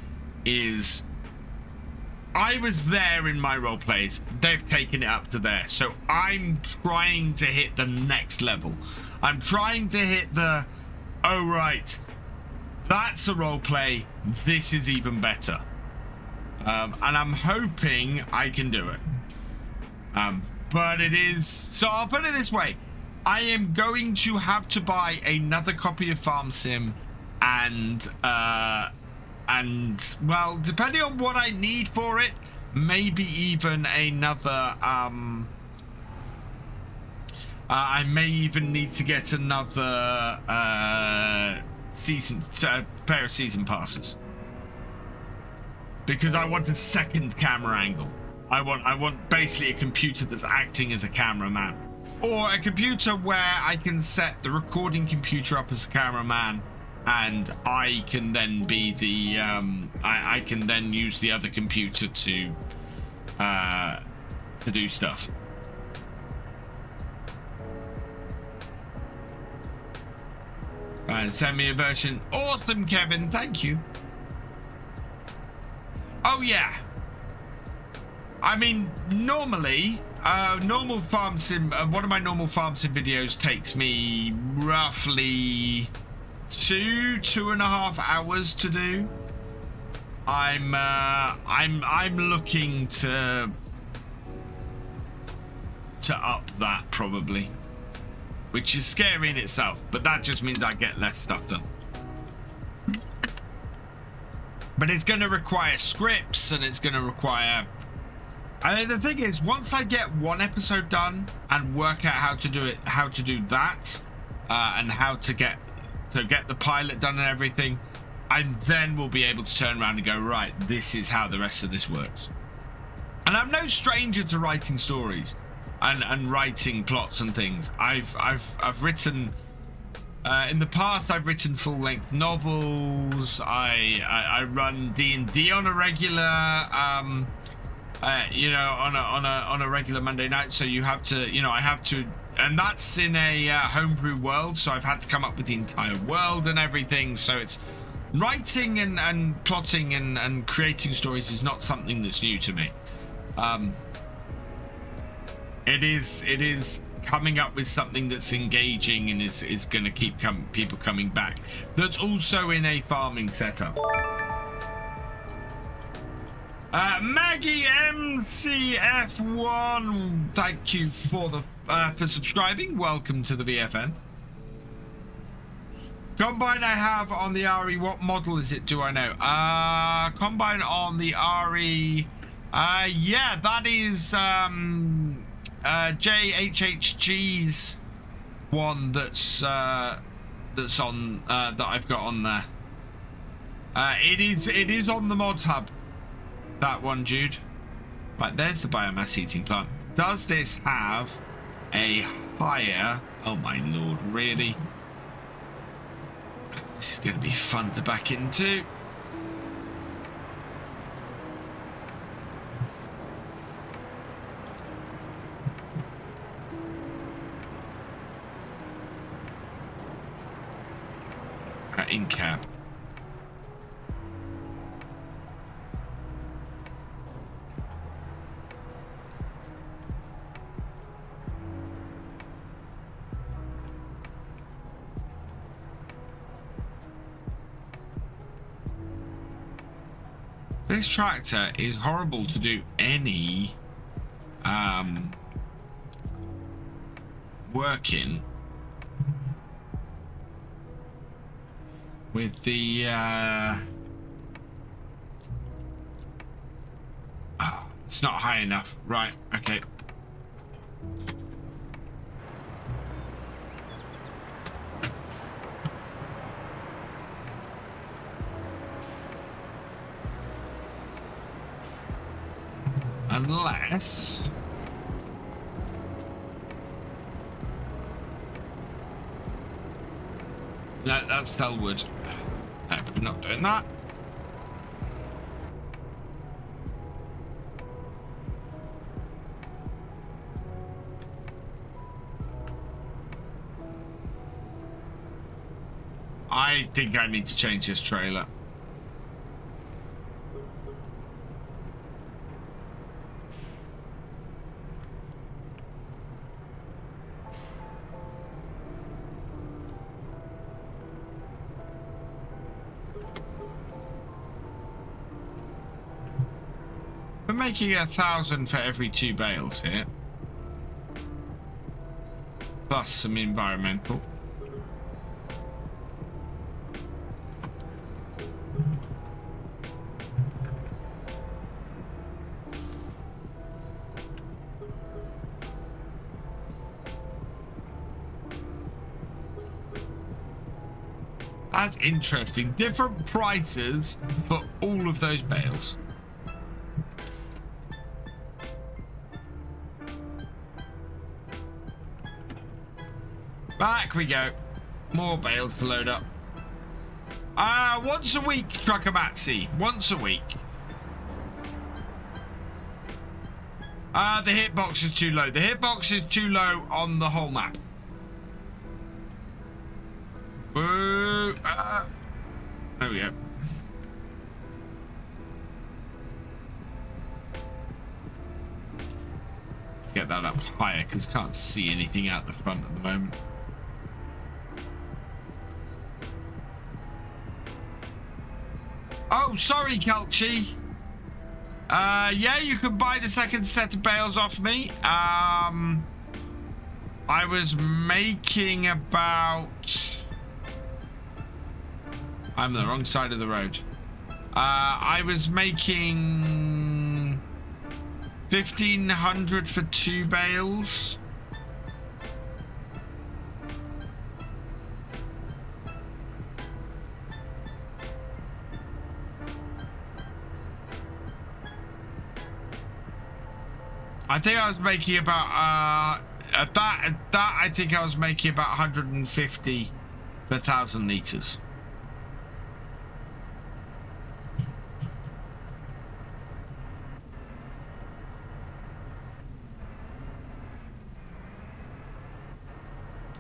is... I was there in my role plays. They've taken it up to there. So I'm trying to hit the next level. I'm trying to hit the, oh, right, that's a role play. This is even better. And I'm hoping I can do it. But it is... So I'll put it this way. I am going to have to buy another copy of Farm Sim and well, depending on what I need for it, maybe even another I may even need to get another pair of season passes, because I want a second camera angle. I want basically a computer that's acting as a cameraman, or a computer where I can set the recording computer up as the cameraman, and I can then be the I can then use the other computer to do stuff. And send me a version. Awesome, Kevin. Thank you. Oh yeah. I mean, normally, normal farm sim. One of my normal farm sim videos takes me roughly 2.5 hours to do. I'm looking to up that probably, which is scary in itself, but that just means I get less stuff done. But it's going to require scripts, and it's going to require... And the thing is, once I get one episode done and work out how to do it, how to do that, and how to get the pilot done and everything, I then will be able to turn around and go, right, this is how the rest of this works. And I'm no stranger to writing stories and writing plots and things. I've written In the past, I've written full-length novels. I run D&D on a regular, you know, on a regular Monday night. So you have to, you know, I have to, and that's in a homebrew world. So I've had to come up with the entire world and everything. So it's writing and plotting and creating stories is not something that's new to me. It is coming up with something that's engaging and is going to keep people coming back. That's also in a farming setup. Maggie MCF1, thank you for the for subscribing. Welcome to the VFN. Combine I have on the RE. What model is it? Do I know? Combine on the RE. Yeah, that is JHHG's one that's on that I've got on there. It is on the mod hub. That one, Jude. Right, there's the biomass heating plant. Does this have a higher? Oh my lord, really? This is going to be fun to back into. In cab. This tractor is horrible to do any work in with the it's not high enough. Right, okay. Unless no, that's Selwood. No, we're not doing that. I think I need to change this trailer. We're making 1,000 for every 2 bales here, plus some environmental. That's interesting. Different prices for all of those bales. Back we go. More bales to load up. Once a week, Truckamatsi. Once a week. The hitbox is too low. The hitbox is too low on the whole map. Boo. There we go. Let's get that up higher because I can't see anything out the front at the moment. Oh, sorry, Kelchi. Yeah, you can buy the second set of bales off me. I was making about... I'm on the wrong side of the road. I was making 1,500 for 2 bales. I think I was making about at that I think I was making about 150 per 1,000 liters.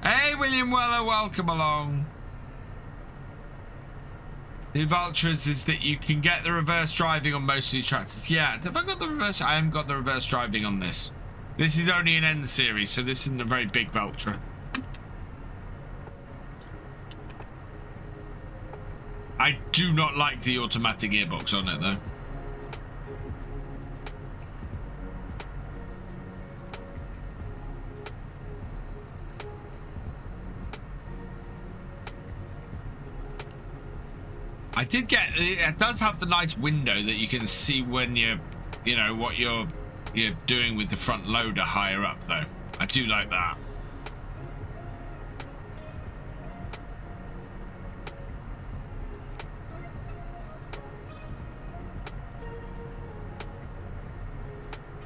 Hey, William Weller, welcome along. The advantage is that you can get the reverse driving on most of these tractors. Yeah, have I got the reverse? I haven't got the reverse driving on this. This is only an N series, so this isn't a very big Valtra. I do not like the automatic gearbox on it, though. I did get, it does have the nice window that you can see when you're, you know, what you're doing with the front loader higher up, though. I do like that.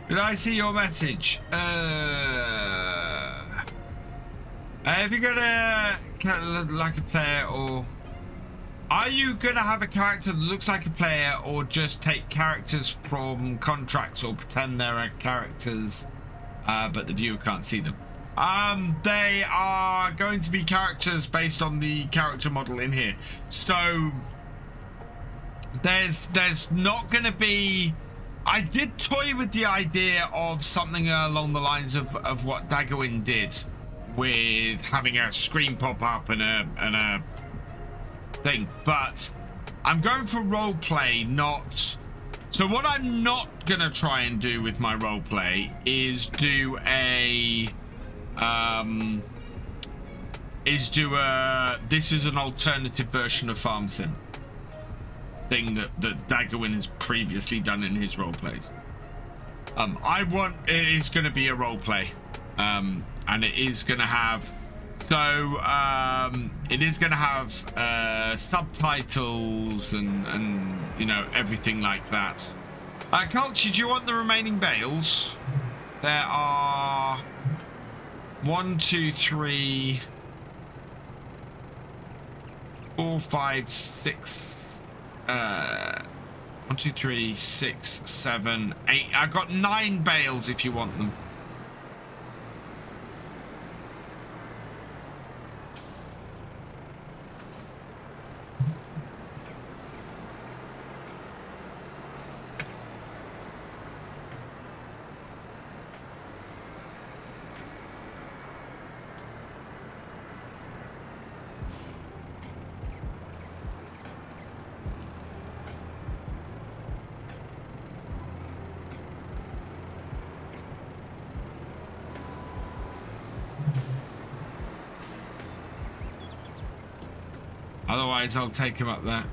Did I see your message? If you're gonna look like a player, or are you gonna have a character that looks like a player, or just take characters from contracts, or pretend they're characters, but the viewer can't see them? They are going to be characters based on the character model in here. So there's not gonna be. I did toy with the idea of something along the lines of what Daggerwin did, with having a screen pop up and a thing, but I'm going for role play, not. So what I'm not gonna try and do with my role play is do a this is an alternative version of Farm Sim thing that Daggerwin has previously done in his role plays. It is going to be a role play, and it is going to have subtitles and you know, everything like that. Culture, do you want the remaining bales? There are 1, 2, 3, 4, 5, 6. 1, 2, 3, 6, 7, 8. I've got 9 bales if you want them. Otherwise, I'll take him up there.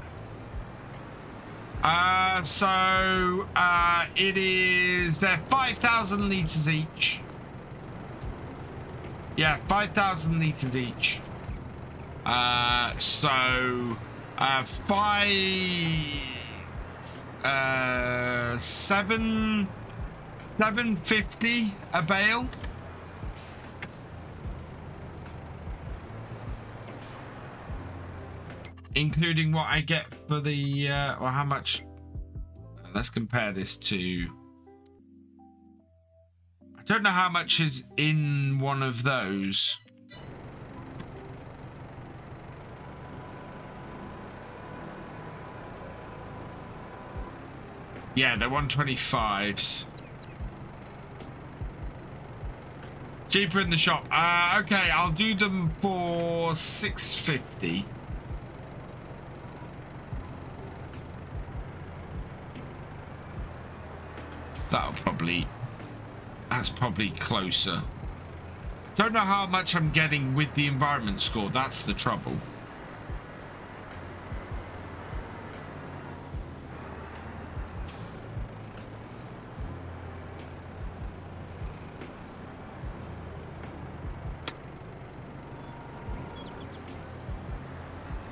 It is, they're 5,000 liters each. Yeah, 5,000 liters each. 750 a bale. Including what I get for the, or how much. Let's compare this to. I don't know how much is in one of those. Yeah, they're 125s. Cheaper in the shop. Okay, I'll do them for 650. That's probably closer. Don't know how much I'm getting with the environment score. That's the trouble.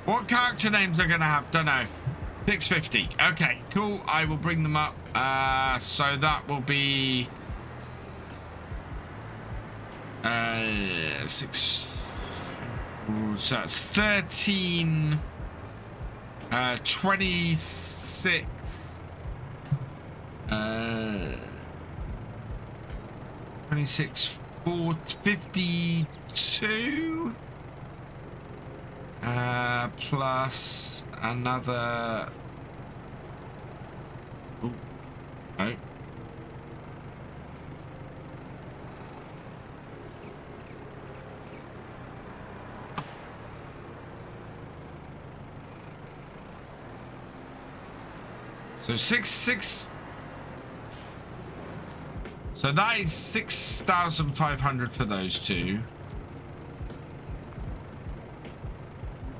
What character names are gonna have? Don't know. 650. Okay, cool. I will bring them up. So that will be 6. Ooh, so that's 13, 26, 26, 40, 52, plus another, ooh, oh. So 6. So that is 6,500 for those two.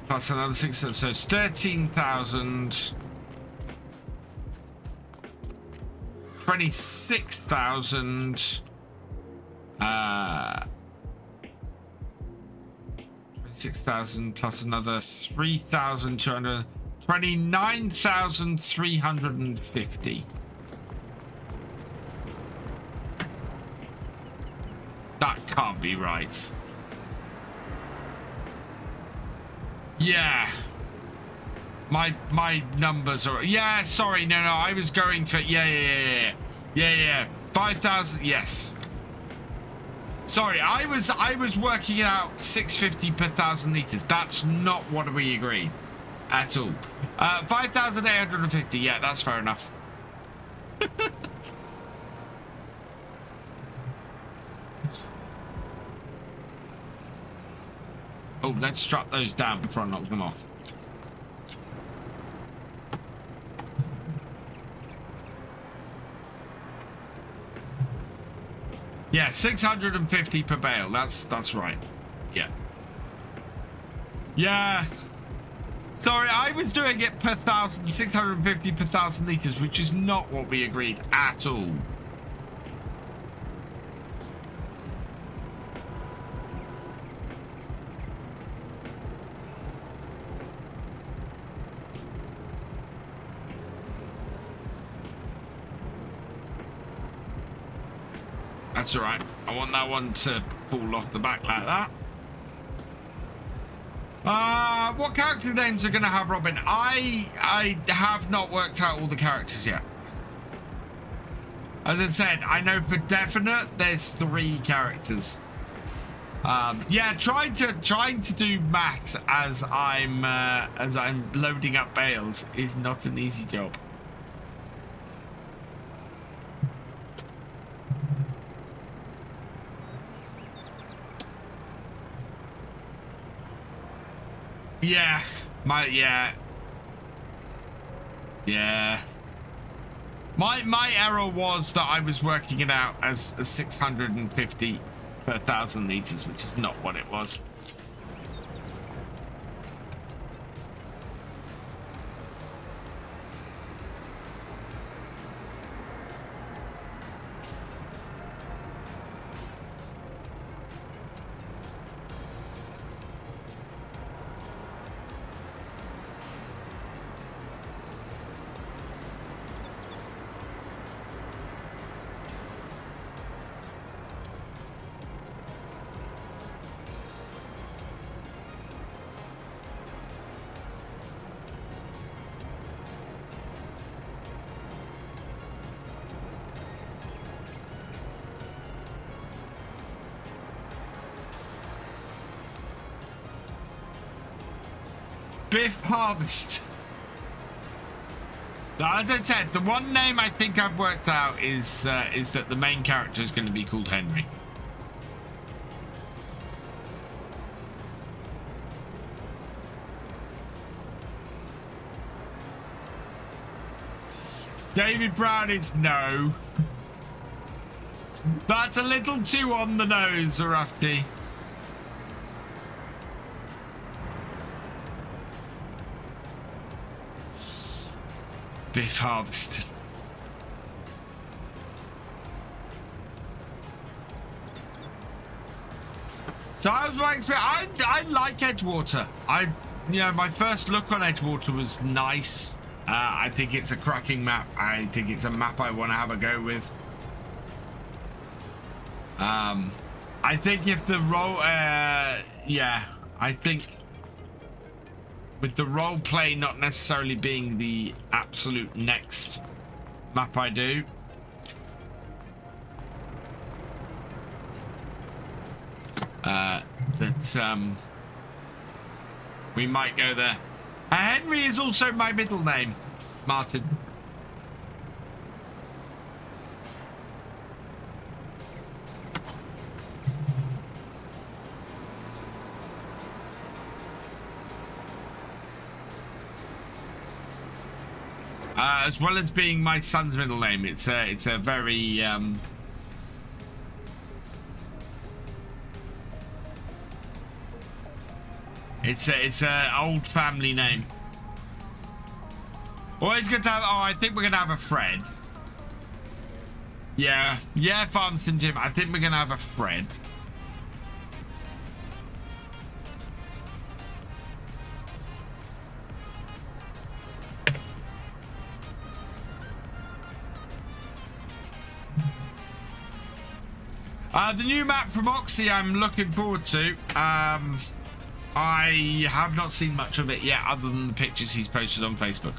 Plus another 6. So it's 13,000. 26,000. 26,000 plus another 3,200. 29,350. That can't be right. Yeah. My numbers are, yeah, sorry, no, I was going for, yeah. 5,000, yes. Sorry, I was working it out 650 per 1,000 liters. That's not what we agreed. At all. 5,850. Yeah, that's fair enough. Oh, let's strap those down before I knock them off. Yeah, 650 per bale. That's right. Yeah. Yeah. Sorry, I was doing it per 1,000, 650 per 1,000 liters, which is not what we agreed at all. That's all right. I want that one to fall off the back like that. What character names are going to have Robin? I have not worked out all the characters yet. As I said, I know for definite there's 3 characters. Yeah, trying to do math as I'm loading up bales is not an easy job. Yeah, My error was that I was working it out as 650 per 1,000 liters, which is not what it was. Biff Harvest. As I said, the one name I think I've worked out is that the main character is going to be called Henry. David Brown is no. That's a little too on the nose, Rafty. Biff Harvested. So I was my experience. I like Edgewater. My first look on Edgewater was nice. I think it's a cracking map. I think it's a map I want to have a go with. I think if the role, yeah, I think with the role play not necessarily being the absolute next map I do, that we might go there. Henry is also my middle name, Martin. As well as being my son's middle name, it's a very it's a old family name. Always good to have. Oh, I think we're gonna have a Fred. Yeah, Farm Sim Jim. I think we're gonna have a Fred. The new map from Oxy I'm looking forward to. I have not seen much of it yet other than the pictures he's posted on Facebook.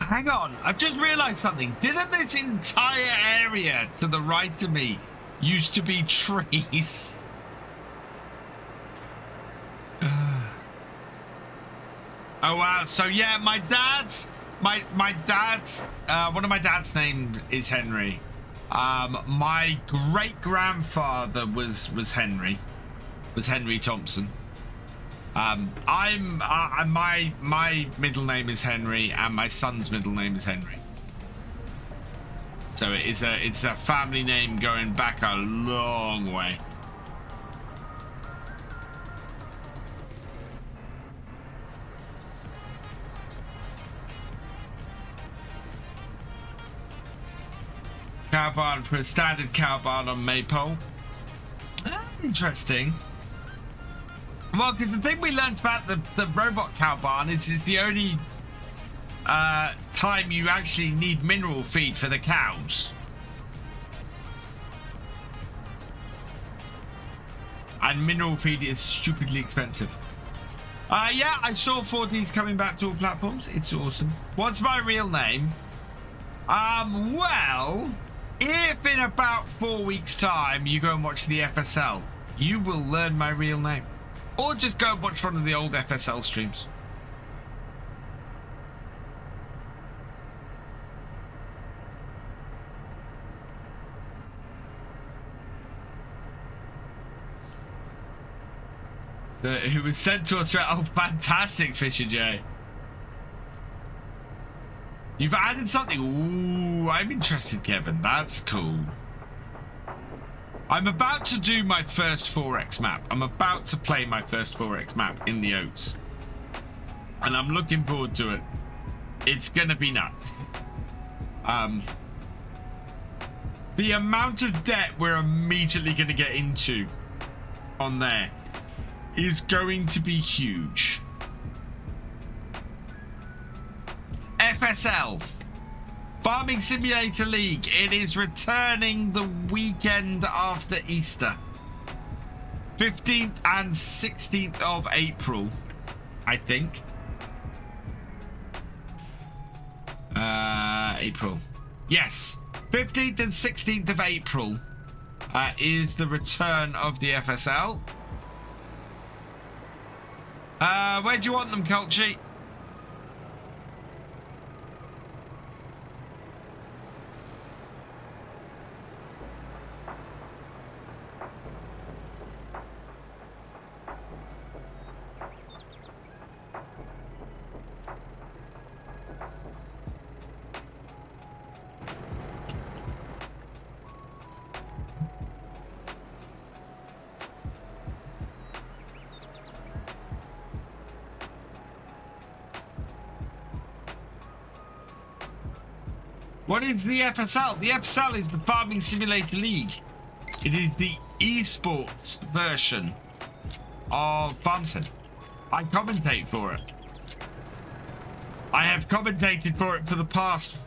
Hang on, I've just realised something. Didn't this entire area to the right of me used to be trees? Oh wow, so yeah, my dad's one of my dad's name is Henry. My great grandfather was Henry Thompson. My middle name is Henry and my son's middle name is Henry. So it's a family name going back a long way. Cow barn for a standard cow barn on Maypole. Interesting. Well, because the thing we learnt about the robot cow barn is the only time you actually need mineral feed for the cows. And mineral feed is stupidly expensive. Yeah, I saw 4Ds coming back to all platforms. It's awesome. What's my real name? Well, if in about 4 weeks' time you go and watch the FSL, you will learn my real name. Or just go and watch one of the old FSL streams. So, who was sent to Australia? Oh, fantastic, Thefisherj. You've added something. Ooh, I'm interested, Kevin. That's cool. I'm about to do my first 4X map. I'm about to play my first 4X map in the Oats. And I'm looking forward to it. It's going to be nuts. The amount of debt we're immediately going to get into on there is going to be huge. FSL, Farming Simulator League. It is returning the weekend after Easter. 15th and 16th of April, I think. April. Yes. 15th and 16th of April is the return of the FSL. Where do you want them, Culture? What is the FSL? The FSL is the Farming Simulator League. It is the esports version of FarmSim. I commentate for it. I have commentated for it for the past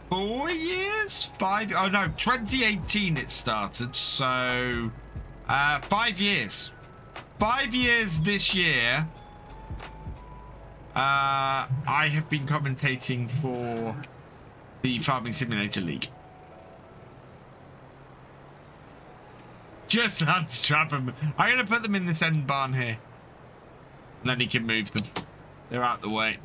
4 years? 5? Oh no, 2018 it started. So 5 years. 5 years this year. I have been commentating for the Farming Simulator League. Just had to trap them. I'm going to put them in this end barn here. And then he can move them. They're out the way.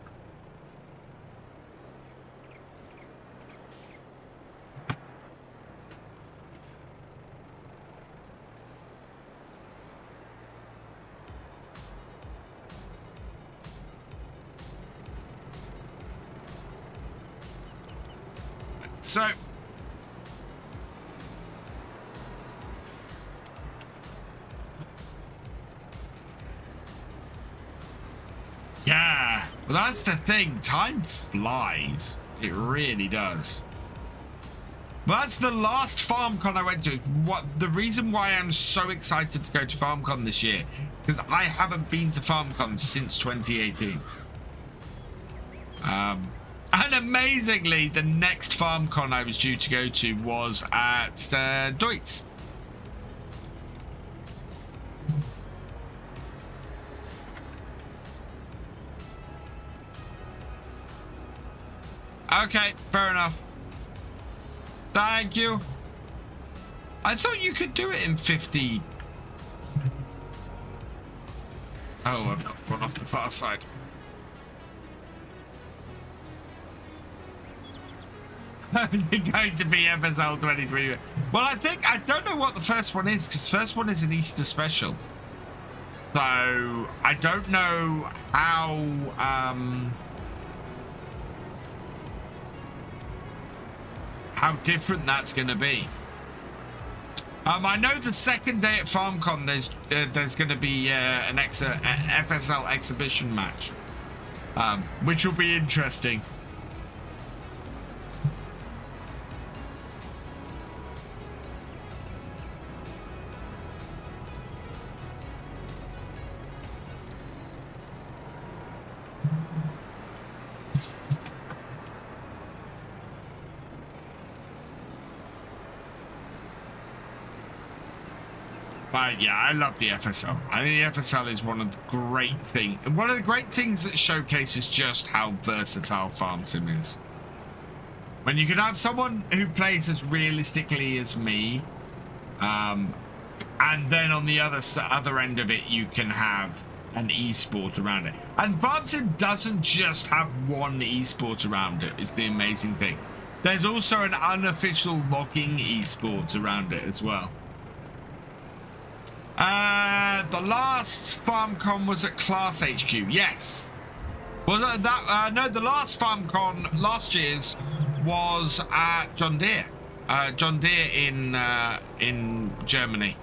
So, yeah, well, that's the thing. Time flies. It really does. Well, that's the last FarmCon I went to. What the reason why I'm so excited to go to FarmCon this year, because I haven't been to FarmCon since 2018. And amazingly, the next FarmCon I was due to go to was at Deutz. Okay, fair enough. Thank you. I thought you could do it in 50. Oh, I've not gone off the far side. You're going to be FSL23. Well, I don't know what the first one is, because the first one is an Easter special. So I don't know how different that's going to be. I know the second day at FarmCon there's going to be an FSL exhibition match, which will be interesting. But yeah, I love the FSL. I think the FSL is one of the great things that showcases just how versatile Farm Sim is. When you can have someone who plays as realistically as me, and then on the other end of it, you can have an esport around it. And Farm Sim doesn't just have one esport around it. Is the amazing thing. There's also an unofficial logging esport around it as well. The last FarmCon was at Class HQ. Yes. Was it that? No, the last FarmCon last year's was at John Deere. John Deere in Germany.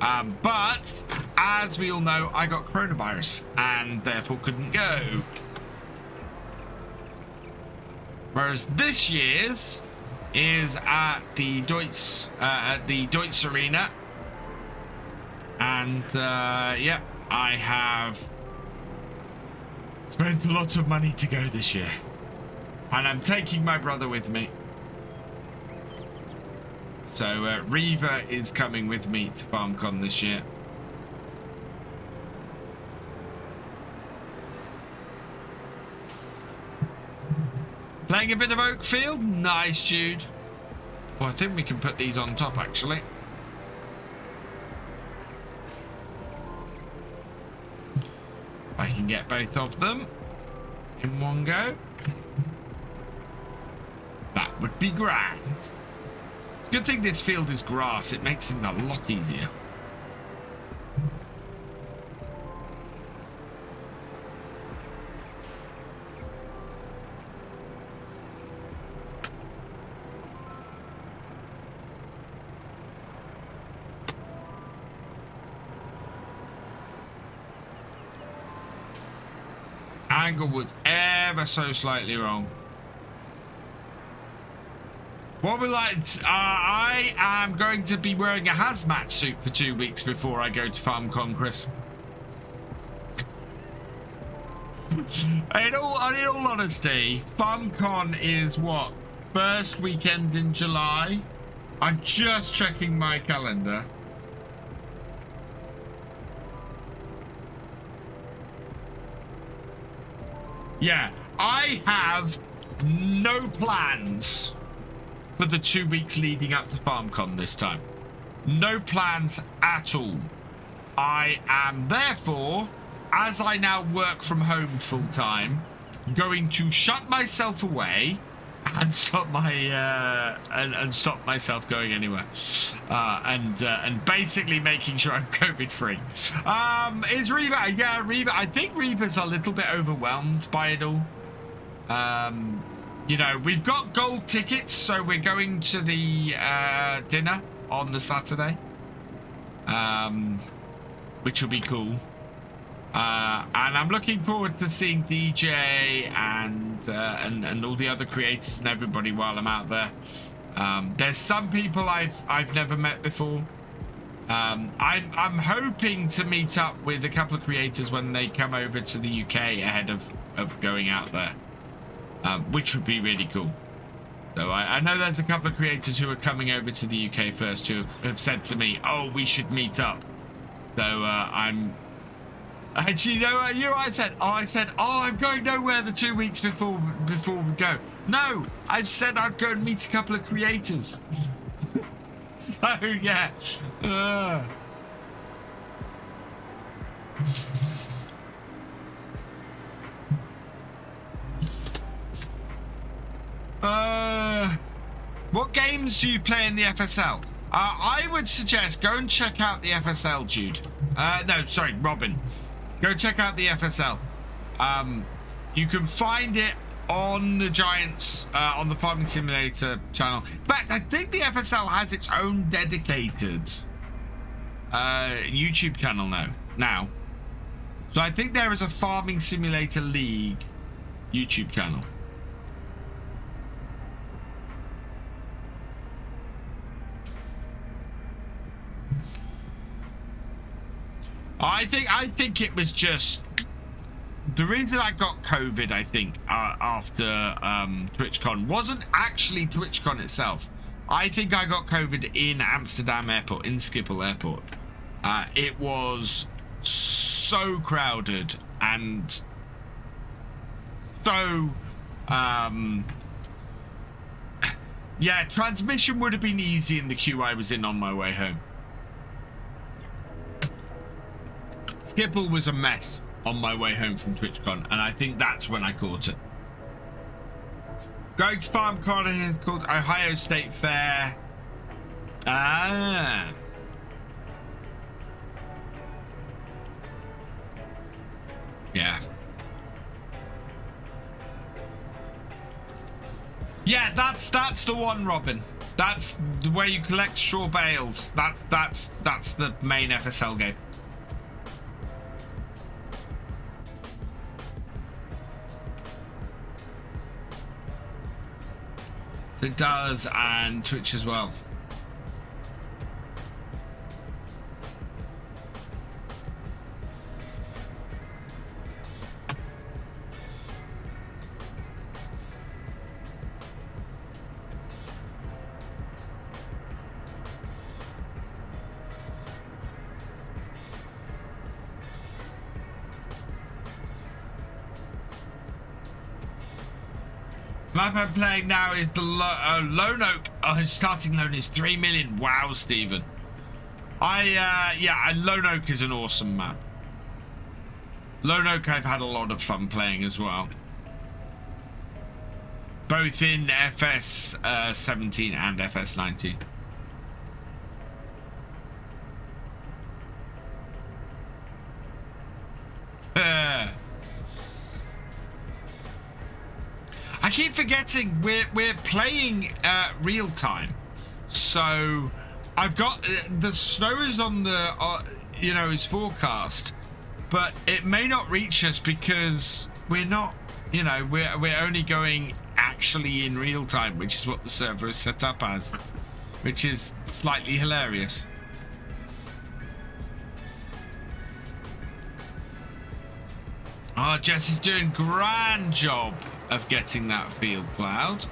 But as we all know, I got coronavirus and therefore couldn't go. Whereas this year's is at the Deutz Arena. And yeah, I have spent a lot of money to go this year, and I'm taking my brother with me. So Reva is coming with me to FarmCon this year. Playing a bit of Oakfield, nice, Jude. Well, I think we can put these on top actually. I can get both of them in one go. That would be grand. Good thing this field is grass. It makes things a lot easier. Angle was ever so slightly wrong. What we like, I am going to be wearing a hazmat suit for 2 weeks before I go to FarmCon, Chris. In all honesty, FarmCon is what? First weekend in July? I'm just checking my calendar. Yeah, I have no plans for the 2 weeks leading up to FarmCon this time. No plans at all. I am therefore, as I now work from home full time, going to shut myself away and stop my and stop myself going anywhere, and basically making sure I'm COVID free. Is Reva? Yeah, Reva. I think Reva's a little bit overwhelmed by it all. You know, we've got gold tickets, so we're going to the dinner on the Saturday, which will be cool. And I'm looking forward to seeing DJ and all the other creators and everybody while I'm out there. There's some people I've never met before. I'm hoping to meet up with a couple of creators when they come over to the UK ahead of going out there, which would be really cool. So I know there's a couple of creators who are coming over to the UK first who have said to me, "Oh, we should meet up." So I'm. Actually, you know what I said? Oh, I'm going nowhere the 2 weeks before we go. No, I've said I'd go and meet a couple of creators. So, yeah. What games do you play in the FSL? I would suggest go and check out the FSL, Jude. No, sorry, Robin. Go check out the FSL. You can find it on the Giants, on the Farming Simulator channel. In fact, I think the FSL has its own dedicated YouTube channel now. So I think there is a Farming Simulator League YouTube channel. I think it was just the reason I got COVID. I think after TwitchCon wasn't actually TwitchCon itself. I think I got COVID in Amsterdam Airport, in Schiphol Airport. It was so crowded and so yeah, transmission would have been easy in the queue I was in on my way home. Schiphol was a mess on my way home from TwitchCon, and I think that's when I caught it. Going to FarmCon called Ohio State Fair. Ah. Yeah. Yeah, that's the one, Robin. That's the way you collect straw bales. That's the main FSL game. It does, and Twitch as well. Map I'm playing now is the Lone Oak. Oh, his starting loan is 3 million. Wow, Stephen. Yeah, Lone Oak is an awesome map. Lone Oak I've had a lot of fun playing as well. Both in FS17 and FS19. I keep forgetting we're playing real time, so I've got the snow is on the is forecast, but it may not reach us because we're not, we're only going actually in real time, which is what the server is set up as, which is slightly hilarious. Oh, Jess is doing grand job of getting that field plowed.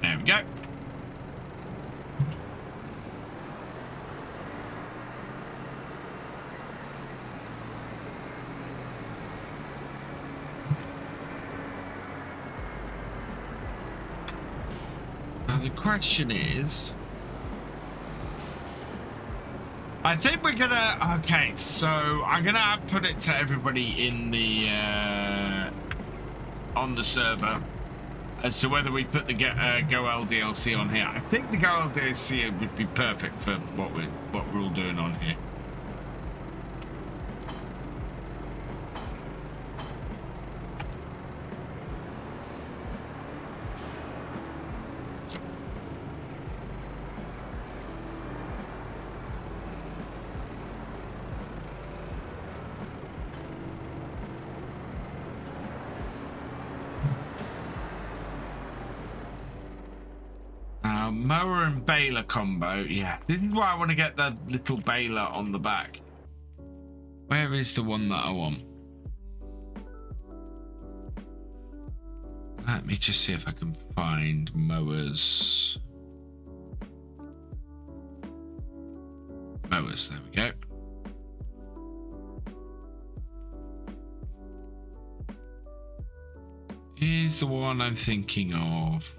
There we go. Now the question is, I think we're gonna, okay, so I'm gonna put it to everybody in the, on the server as to whether we put the GoL DLC on here. I think the GoL DLC would be perfect for what we're all doing on here. Mower and baler combo. Yeah, this is why I want to get the little baler on the back. Where is the one that I want? Let me just see if I can find mowers. Mowers, there we go. Here's the one I'm thinking of.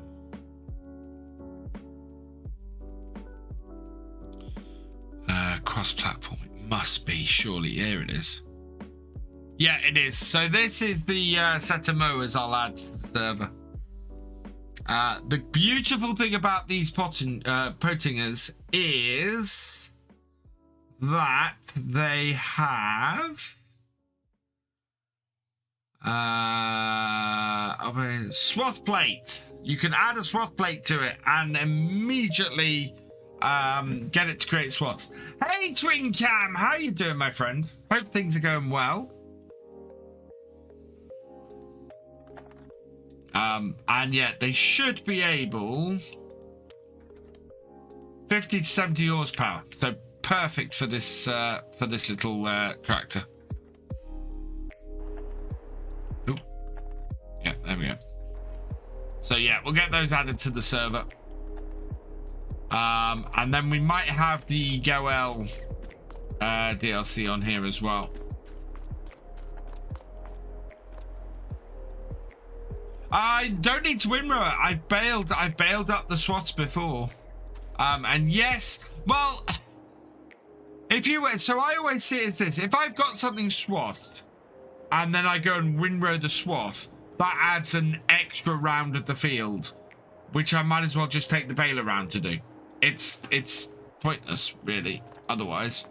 Cross-platform, it must be, surely. Here it is. Yeah, it is. So this is the set of mowers I'll add to the server. The beautiful thing about these pottingers is that they have swath plate. You can add a swath plate to it and immediately get it to create swaths. Hey Twin Cam, how you doing, my friend? Hope things are going well. And yet they should be able 50 to 70 horsepower, so perfect for this little tractor. Ooh. Yeah, there we go. So yeah, we'll get those added to the server. And then we might have the GoL DLC on here as well. I don't need to windrower. I've bailed up the swaths before. And yes, well, if you were, so I always see it as this: if I've got something swathed and then I go and windrow the swath, that adds an extra round of the field, which I might as well just take the baler round to do. It's pointless, really, otherwise.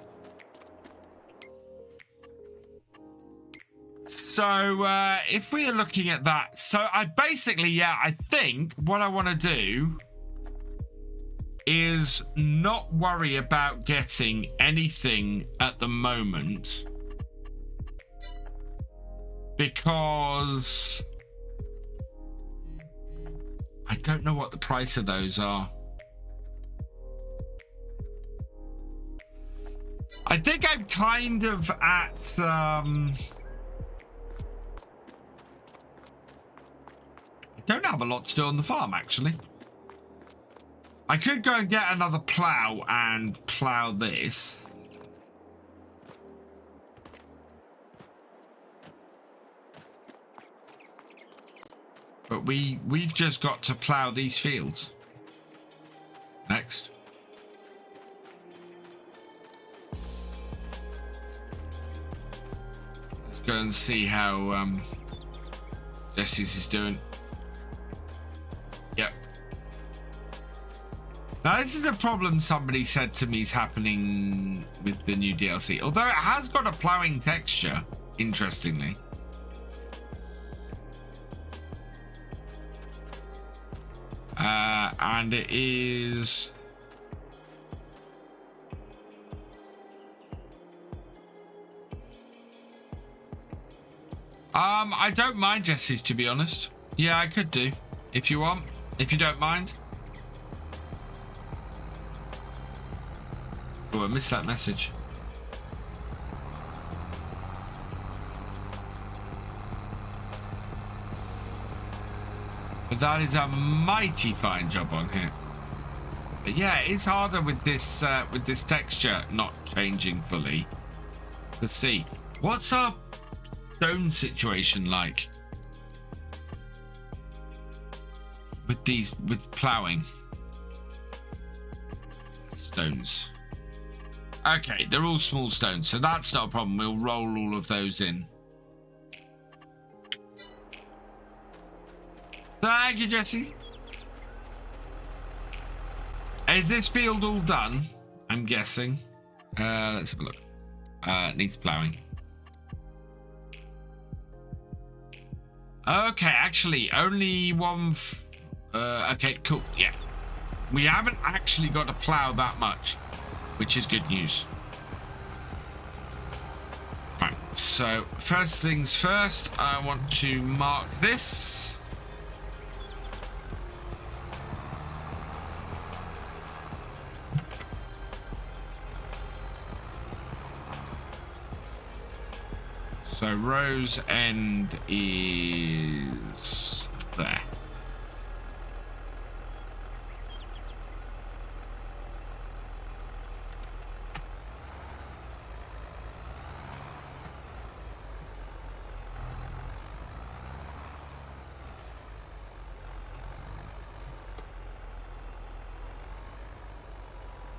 So if we are looking at that, so I basically, yeah, I think what I want to do is not worry about getting anything at the moment, because I don't know what the price of those are. I think I'm kind of at I don't have a lot to do on the farm, actually. I could go and get another plow and plow this. But we've just got to plow these fields. Next. Let's go and see how Jesse's is doing. Yep. Now, this is a problem somebody said to me is happening with the new DLC. Although it has got a ploughing texture, interestingly. And it is... I don't mind Jesse's, to be honest. Yeah, I could do, if you want, if you don't mind. Oh, I missed that message. But that is a mighty fine job on here. But yeah, it's harder with this texture not changing fully to see. What's our stone situation like with ploughing? Stones. Okay, they're all small stones, so that's not a problem. We'll roll all of those in. Thank you, Jesse. Is this field all done? I'm guessing. Let's have a look. Needs ploughing. Okay, actually, only one. Okay, cool. Yeah, we haven't actually got to plough that much, which is good news. Right. So first things first, I want to mark this. So Rose End is there.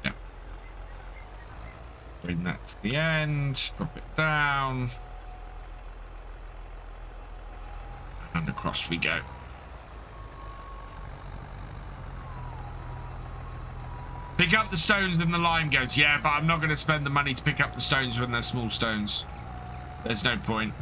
Yeah. Bring that to the end, drop it down. And across we go. Pick up the stones and the lime goats. Yeah, but I'm not going to spend the money to pick up the stones when they're small stones. There's no point.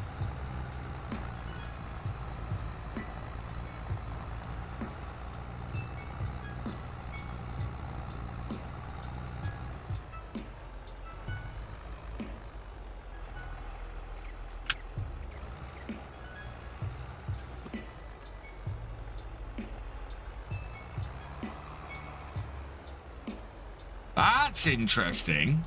That's interesting.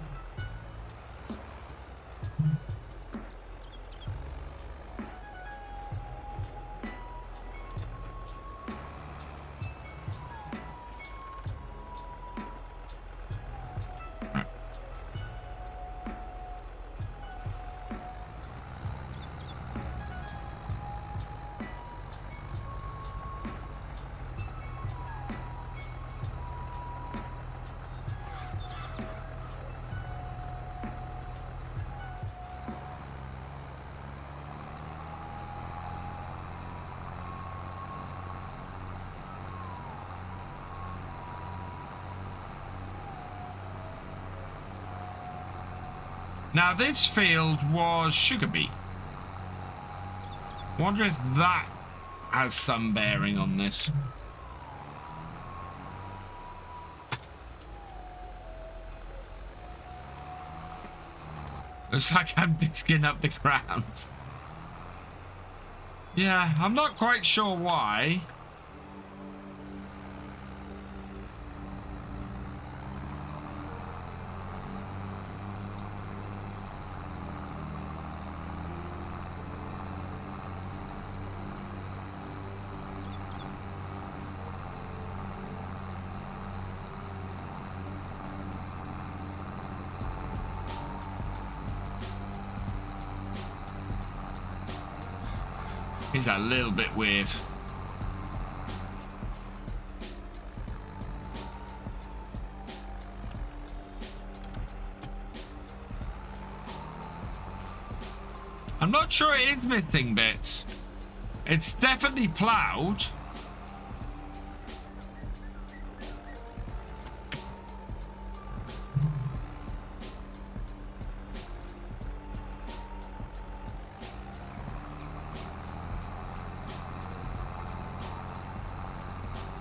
Now this field was sugar beet. Wonder if that has some bearing on this. Looks like I'm disking up the ground. Yeah, I'm not quite sure why. Is a little bit weird. I'm not sure it is missing bits. It's definitely ploughed.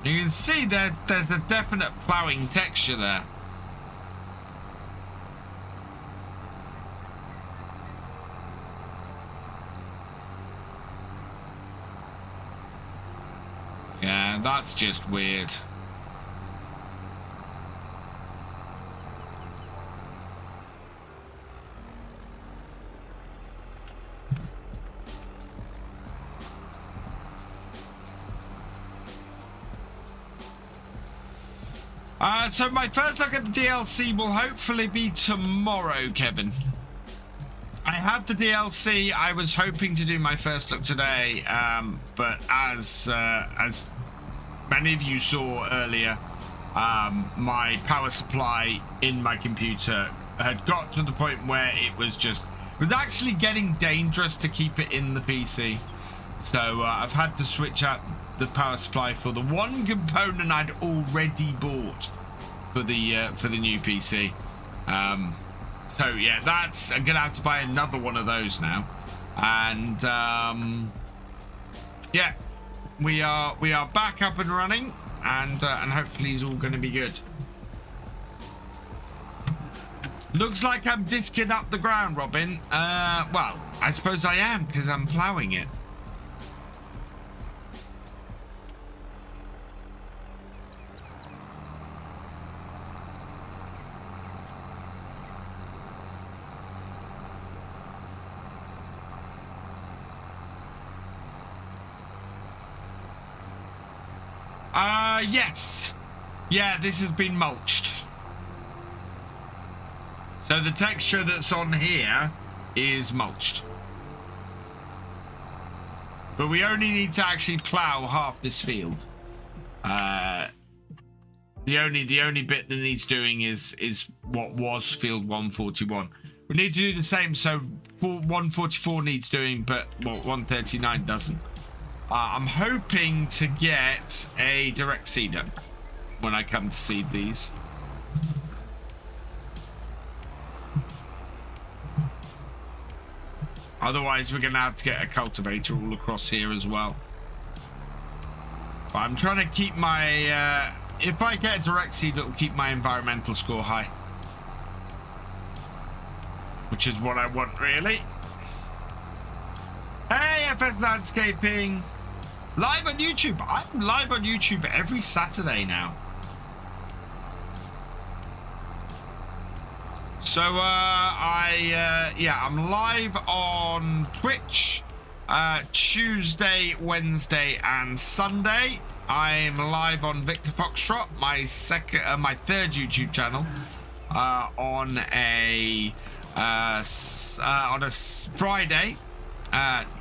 You can see there's a definite ploughing texture there. Yeah, that's just weird. So my first look at the DLC will hopefully be tomorrow, Kevin. I have the DLC. I was hoping to do my first look today, but as many of you saw earlier, my power supply in my computer had got to the point where it was actually getting dangerous to keep it in the PC. So I've had to switch out the power supply for the one component I'd already bought for the new PC. So yeah, I'm gonna have to buy another one of those now, and yeah, we are back up and running, and hopefully it's all going to be good. Looks like I'm disking up the ground, Robin. Well, I suppose I am because I'm ploughing it. Yes. Yeah, this has been mulched. So the texture that's on here is mulched. But we only need to actually plow half this field. The only bit that needs doing is what was field 141. We need to do the same, so 144 needs doing, but 139 doesn't. I'm hoping to get a direct seeder when I come to seed these. Otherwise, we're going to have to get a cultivator all across here as well. But I'm trying to keep my... if I get a direct seed, it'll keep my environmental score high. Which is what I want, really. Hey, FS Landscaping! Live on YouTube. I'm live on YouTube every Saturday now. So I'm live on Twitch Tuesday, Wednesday, and Sunday. I'm live on Victor Foxtrot, my third YouTube channel, on a Friday.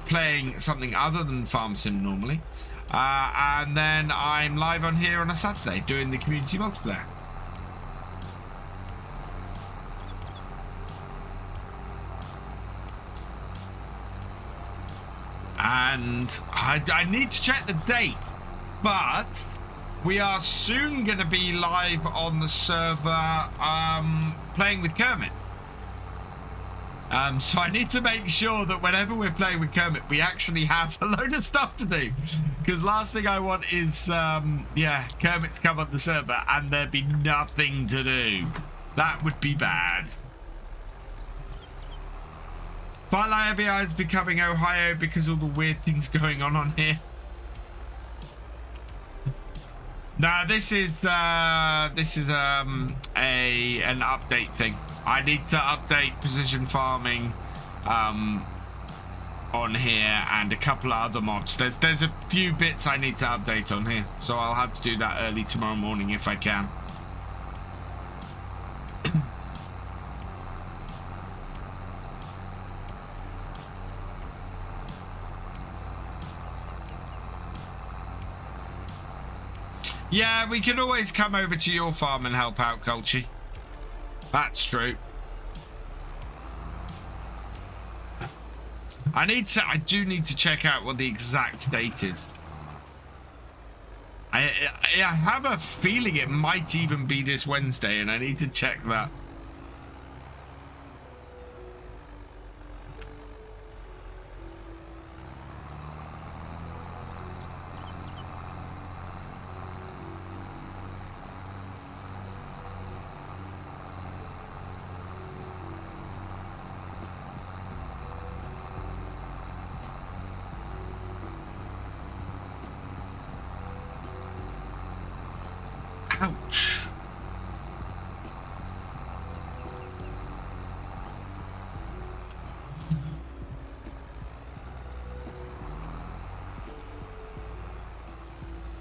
Playing something other than Farm Sim normally, and then I'm live on here on a Saturday doing the community multiplayer. And I need to check the date, but we are soon going to be live on the server playing with Kermit. So I need to make sure that whenever we're playing with Kermit, we actually have a load of stuff to do. Because last thing I want is, Kermit to come on the server and there be nothing to do. That would be bad. Firelight FBI is becoming Ohio because all the weird things going on here. No, this is an update thing. I need to update precision farming on here and a couple of other mods. There's a few bits I need to update on here, so I'll have to do that early tomorrow morning if I can. Yeah, we can always come over to your farm and help out, Culchy. That's true. I do need to check out what the exact date is. I have a feeling it might even be this Wednesday, and I need to check that. Ouch.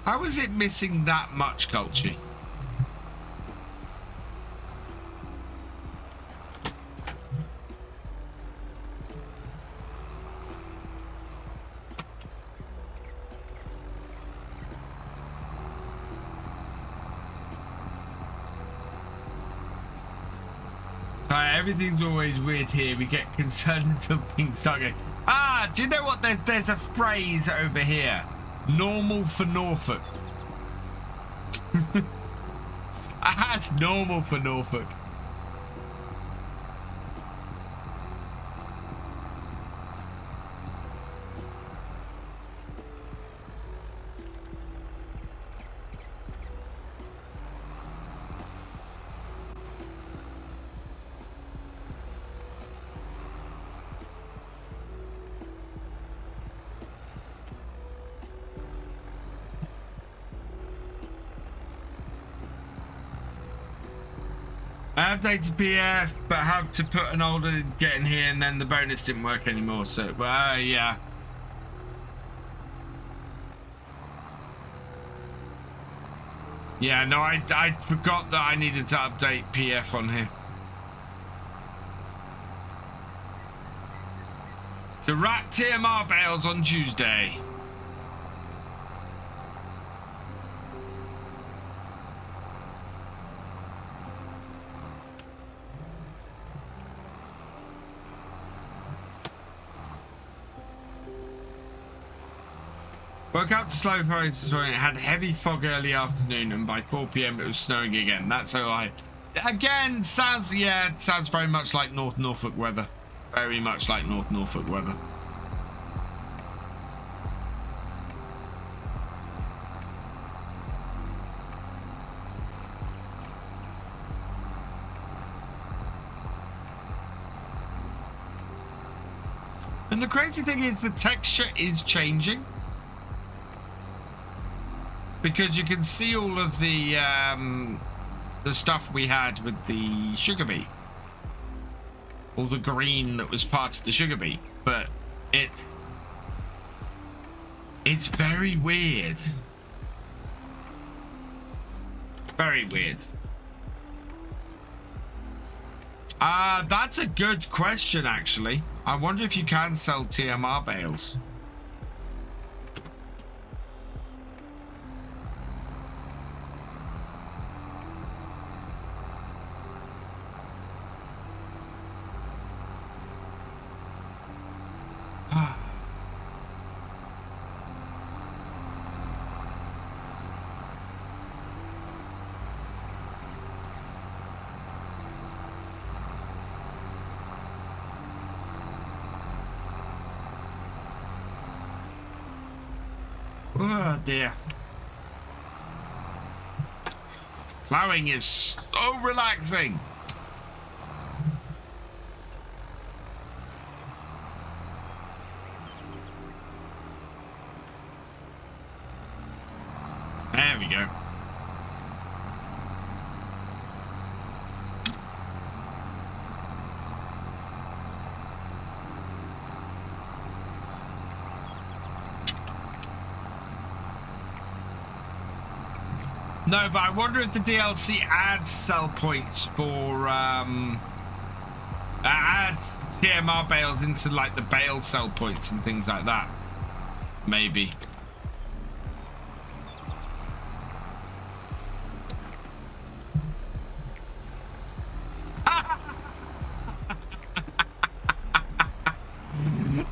How is it missing that much, Culture? Everything's always weird here. We get concerned until things start going. Ah, do you know what? There's a phrase over here. Normal for Norfolk. That's normal for Norfolk. I updated PF, but have to put an older get in here, and then the bonus didn't work anymore. So, yeah. Yeah, no, I forgot that I needed to update PF on here. To wrap TMR bales on Tuesday. Woke up to slow progress this morning. It had heavy fog early afternoon, and by 4 PM it was snowing again. That's how again, sounds very much like North Norfolk weather. Very much like North Norfolk weather. And the crazy thing is the texture is changing. Because you can see all of the stuff we had with the sugar beet, all the green that was part of the sugar beet, but it's very weird, very weird. That's a good question, actually. I wonder if you can sell TMR bales. Oh dear. Plowing is so relaxing. There we go. No, but I wonder if the DLC adds sell points for adds TMR bales into like the bale sell points and things like that. Maybe.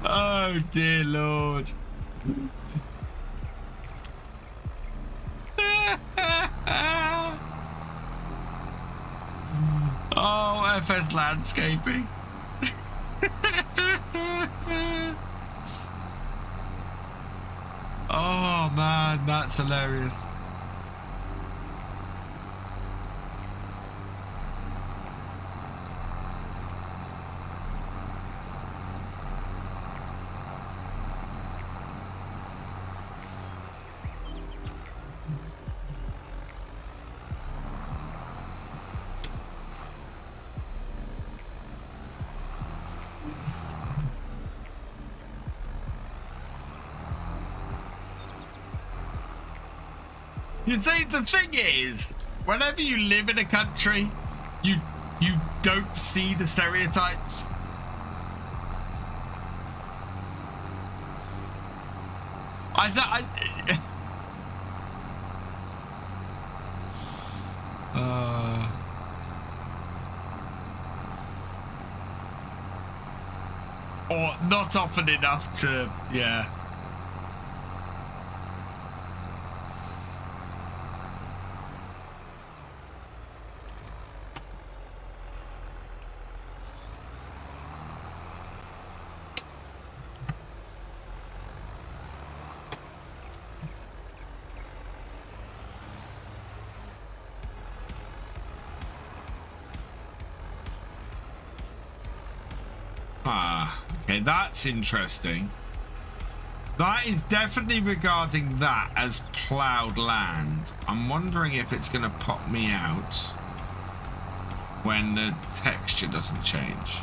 Oh dear Lord. Oh, FS landscaping. Oh man, that's hilarious. You see, the thing is, whenever you live in a country, you don't see the stereotypes. Or not often enough to, yeah. Okay, that's interesting. That is definitely regarding that as ploughed land. I'm wondering if it's going to pop me out when the texture doesn't change.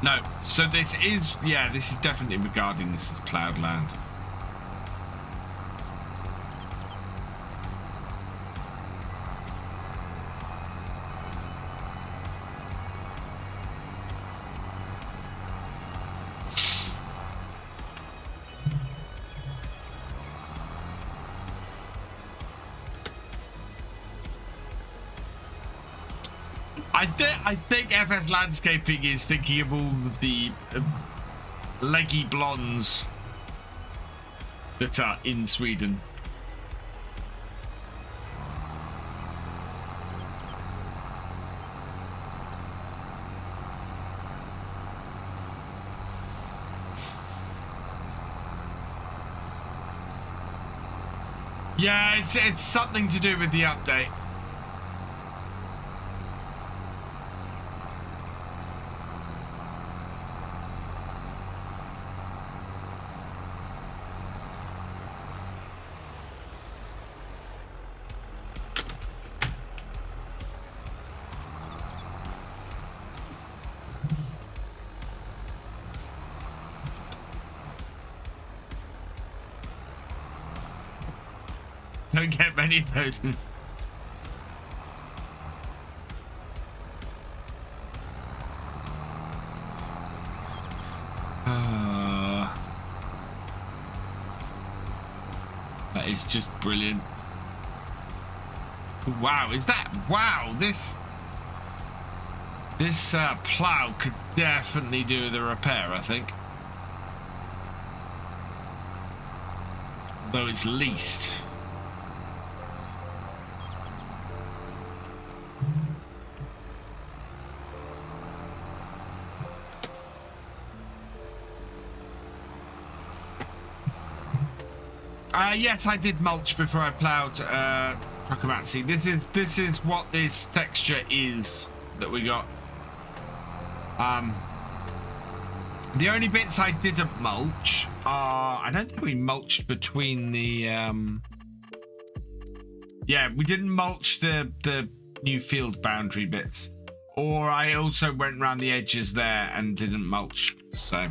No, so this is, yeah, this is definitely regarding this as ploughed land. I think FS Landscaping is thinking of all of the leggy blondes that are in Sweden. Yeah, it's something to do with the update. Don't get many of those. That is just brilliant. Wow, is that, wow, this plough could definitely do the repair, I think. Though it's leased. Yes, I did mulch before I ploughed Procromancy. This is what this texture is that we got. The only bits I didn't mulch are, I don't think we mulched between the yeah, we didn't mulch the new field boundary bits, or I also went around the edges there and didn't mulch. So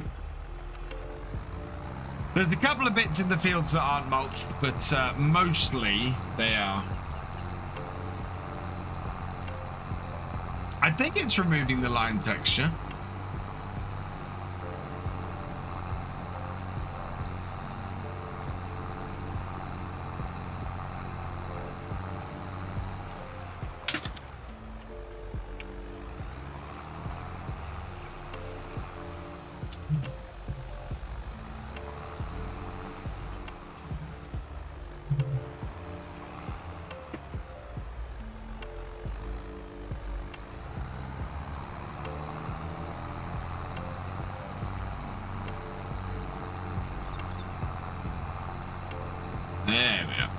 there's a couple of bits in the fields that aren't mulched, but mostly they are. I think it's removing the line texture. There we are.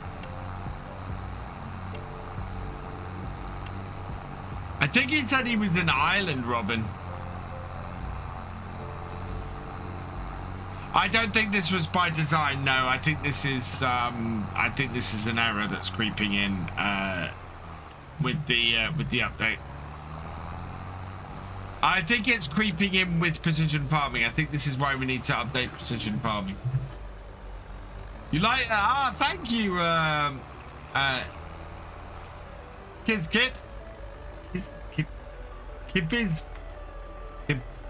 I think he said he was an island robin. I don't think this was by design. No, I think this is an error that's creeping in with the update. I think it's creeping in with precision farming. I think this is why we need to update precision farming. You like that? Ah, thank you, Kizkit.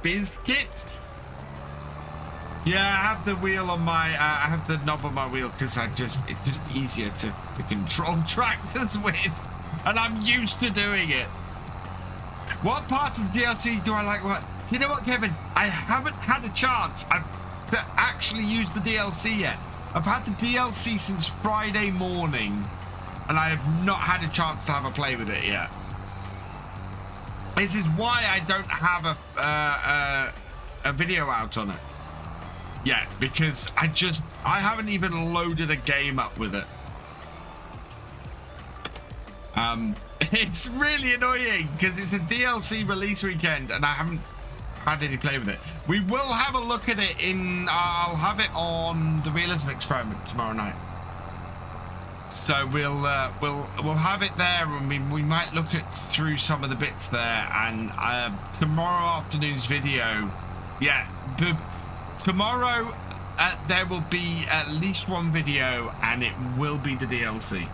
Biscuit. Yeah, I have the wheel on my. I have the knob on my wheel because it's just easier to control tractors with, and I'm used to doing it. What part of the DLC do I like? What? You know what, Kevin? I haven't had a chance to actually use the DLC yet. I've had the DLC since Friday morning, and I have not had a chance to have a play with it yet. This is why I don't have a video out on it yet, because I haven't even loaded a game up with it. It's really annoying because it's a DLC release weekend and I haven't had any play with it. We will have a look at it I'll have it on the realism experiment tomorrow night. So we'll have it there, and we might look through some of the bits there. And tomorrow afternoon's video, tomorrow there will be at least one video, and it will be the DLC.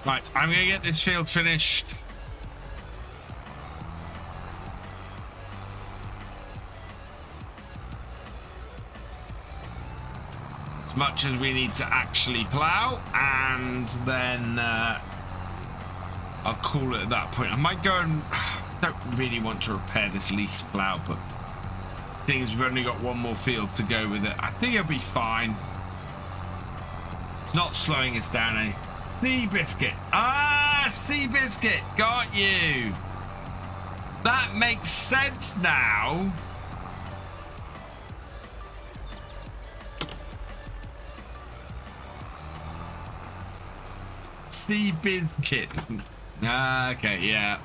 Right, I'm going to get this field finished. As much as we need to actually plow, and then I'll call it at that point. I might go and... don't really want to repair this lease plow, but seeing as we've only got one more field to go with it, I think it'll be fine. It's not slowing us down any. Seabiscuit. Ah, Seabiscuit. Got you. That makes sense now. Seabiscuit. Okay, yeah.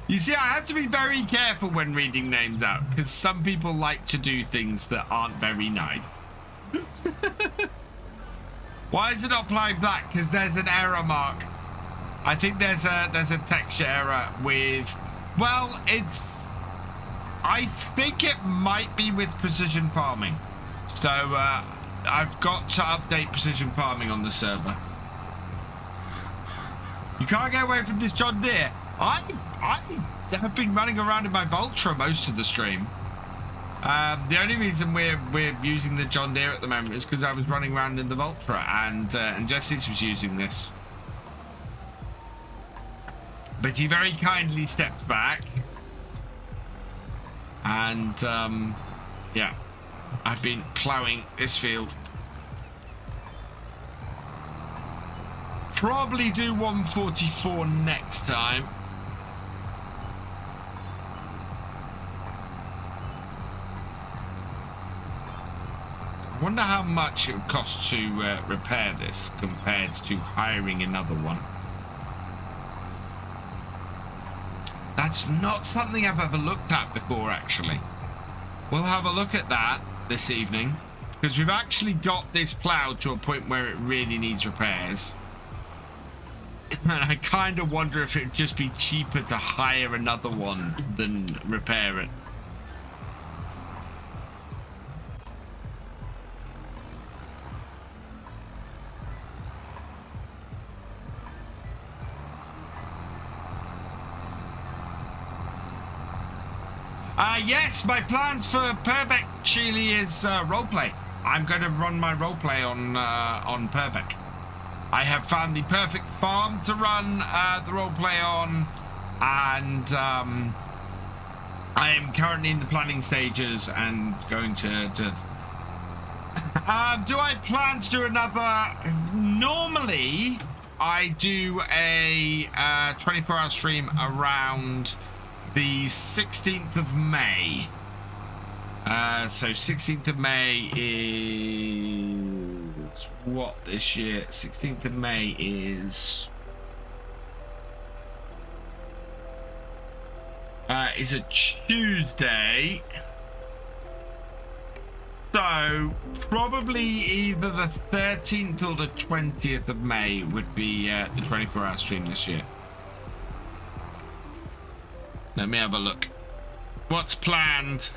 You see, I have to be very careful when reading names out, because some people like to do things that aren't very nice. Why is it not applying black? Because there's an error mark. I think there's a texture error with, well, I think it might be with precision farming. So I've got to update precision farming on the server. You can't get away from this John Deere. I have been running around in my Voltra most of the stream. The only reason we're using the John Deere at the moment is because I was running around in the Voltra, and Jesse's was using this. But he very kindly stepped back, and yeah, I've been ploughing this field. Probably do 144 next time. I wonder how much it would cost to repair this compared to hiring another one. That's not something I've ever looked at before, actually. We'll have a look at that this evening, because we've actually got this ploughed to a point where it really needs repairs. And I kind of wonder if it would just be cheaper to hire another one than repair it. Yes, my plans for Purbeck Chile is roleplay. I'm going to run my roleplay on Purbeck. I have found the perfect farm to run the roleplay on, and I am currently in the planning stages and going to do I plan to do another? Normally, I do a 24-hour stream around the 16th of May. So 16th of May is what this year? 16th of May is a Tuesday. So probably either the 13th or the 20th of May would be the 24-hour stream this year. Let me have a look. What's planned?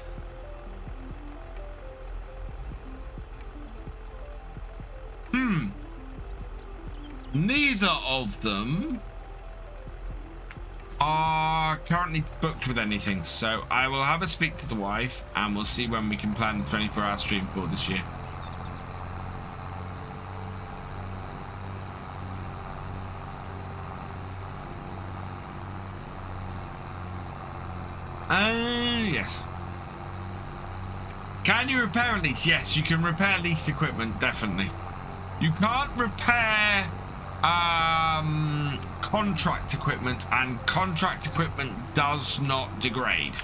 Neither of them are currently booked with anything, so I will have a speak to the wife and we'll see when we can plan the 24-hour stream for this year. Yes. Can you repair a lease? Yes, you can repair leased equipment, definitely. You can't repair contract equipment, and contract equipment does not degrade.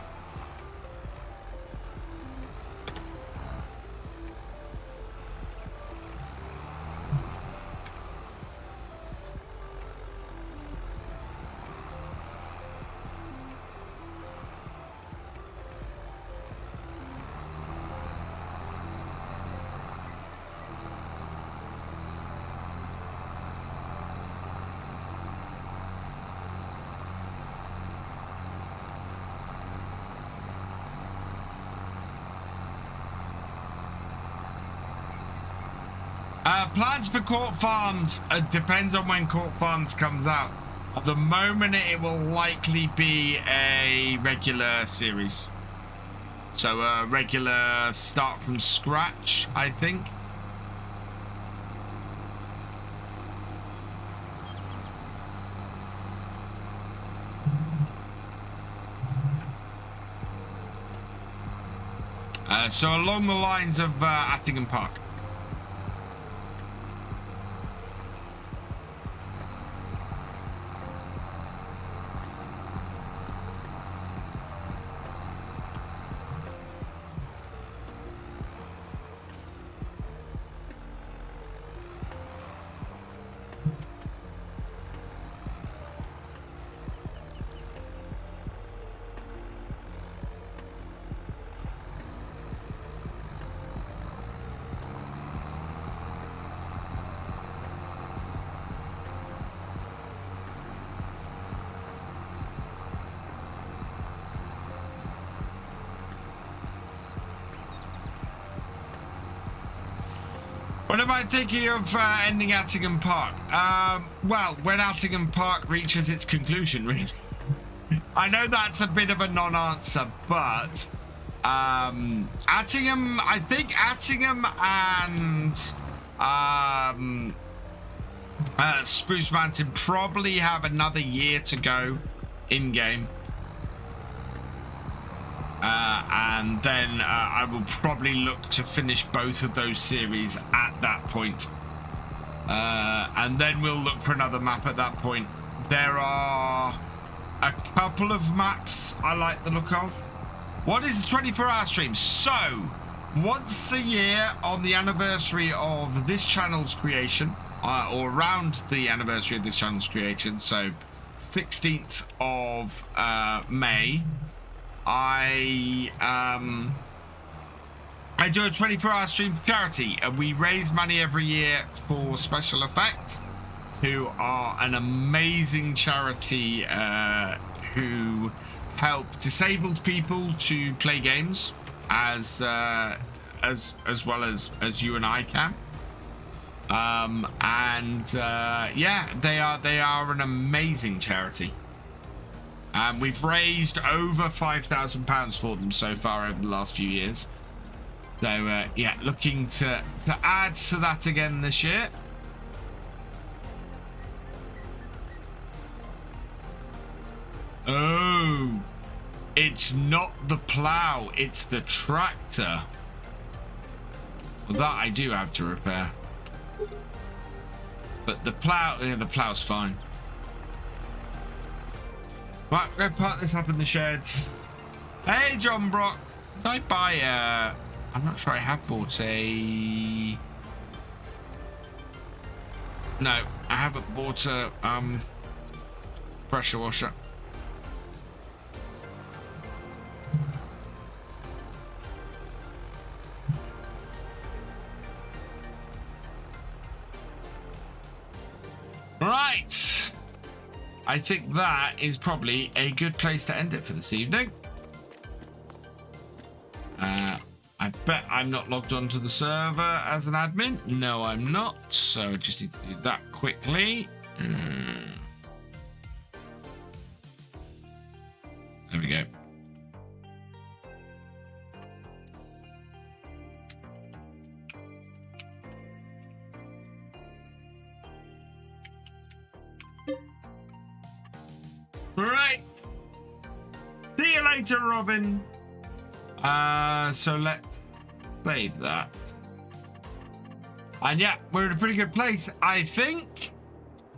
Plans for Court Farms depends on when Court Farms comes out. At the moment, it will likely be a regular series. So a regular start from scratch, I think. So along the lines of Attingham Park. What am I thinking of ending Attingham Park? Well, when Attingham Park reaches its conclusion, really. I know that's a bit of a non-answer, but Attingham, I think Attingham and Spruce Mountain probably have another year to go in-game. And then I will probably look to finish both of those series at that point. And then we'll look for another map at that point. There are a couple of maps I like the look of. What is the 24-hour stream? So, once a year on the anniversary of this channel's creation, or around the anniversary of this channel's creation, so 16th of May, I do a 24-hour stream for charity, and we raise money every year for Special Effect, who are an amazing charity who help disabled people to play games as well as you and I can. Yeah, they are an amazing charity. We've raised over £5,000 for them so far over the last few years. So yeah, looking to add to that again this year. Oh, it's not the plow, it's the tractor. Well, that I do have to repair. But the plow, yeah, the plow's fine. Right, go park this up in the shed. Hey, John Brock. Did I buy I'm not sure I have bought a... No, I haven't bought a pressure washer. Right. I think that is probably a good place to end it for this evening. I bet I'm not logged onto the server as an admin. No, I'm not. So I just need to do that quickly. There we go. Right. See you later, Robin. So let's save that. And yeah, we're in a pretty good place, I think.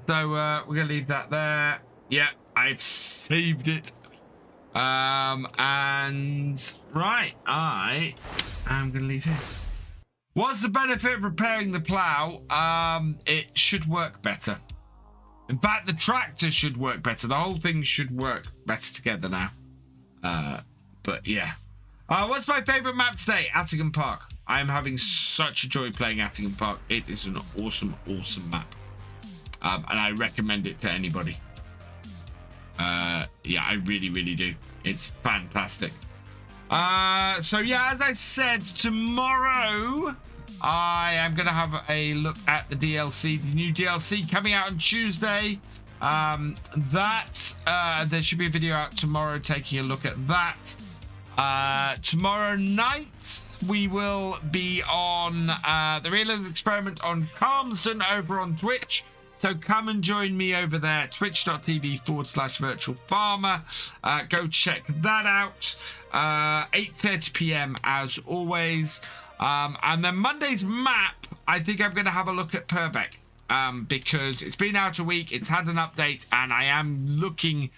So we're gonna leave that there. Yeah, I've saved it. And right, I am gonna leave here. What's the benefit of repairing the plow? It should work better. In fact, the tractor should work better. The whole thing should work better together now. But yeah. What's my favorite map today? Attingham Park. I am having such a joy playing Attingham Park. It is an awesome, awesome map. And I recommend it to anybody. Yeah, I really, really do. It's fantastic. So yeah, as I said, tomorrow I am going to have a look at the DLC, the new DLC coming out on Tuesday. There should be a video out tomorrow taking a look at that. Tomorrow night we will be on the Real Experiment on Calmston over on Twitch. So come and join me over there, twitch.tv/virtual farmer. Go check that out. 8:30 p.m. as always. And then Monday's map, I think I'm going to have a look at Purbeck. Because it's been out a week, it's had an update, and I am looking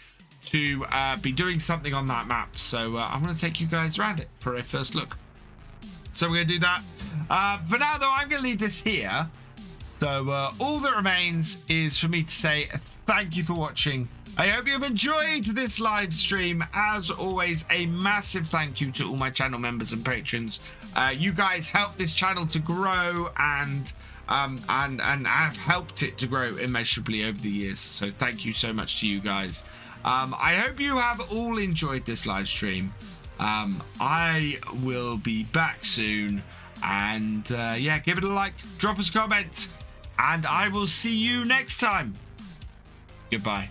to be doing something on that map. So I'm going to take you guys around it for a first look. So we're going to do that. For now, though, I'm going to leave this here. So all that remains is for me to say thank you for watching. I hope you've enjoyed this live stream. As always, a massive thank you to all my channel members and patrons. You guys help this channel to grow and have helped it to grow immeasurably over the years. So thank you so much to you guys. I hope you have all enjoyed this live stream. I will be back soon. And yeah, give it a like, drop us a comment, and I will see you next time. Goodbye.